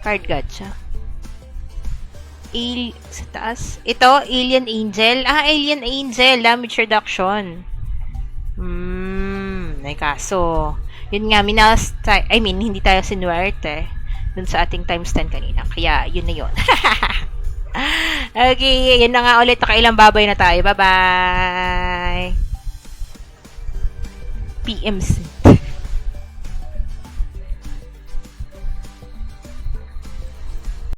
Card gacha. Sa taas? Ito, Alien Angel. Alien Angel. Damage reduction. May kaso. Yun nga, hindi tayo sinuwerte dun sa ating times 10 kanina. Kaya, yun na yun. Okay, yun na nga ulit. Nakailang babay na tayo. Bye-bye! PMC.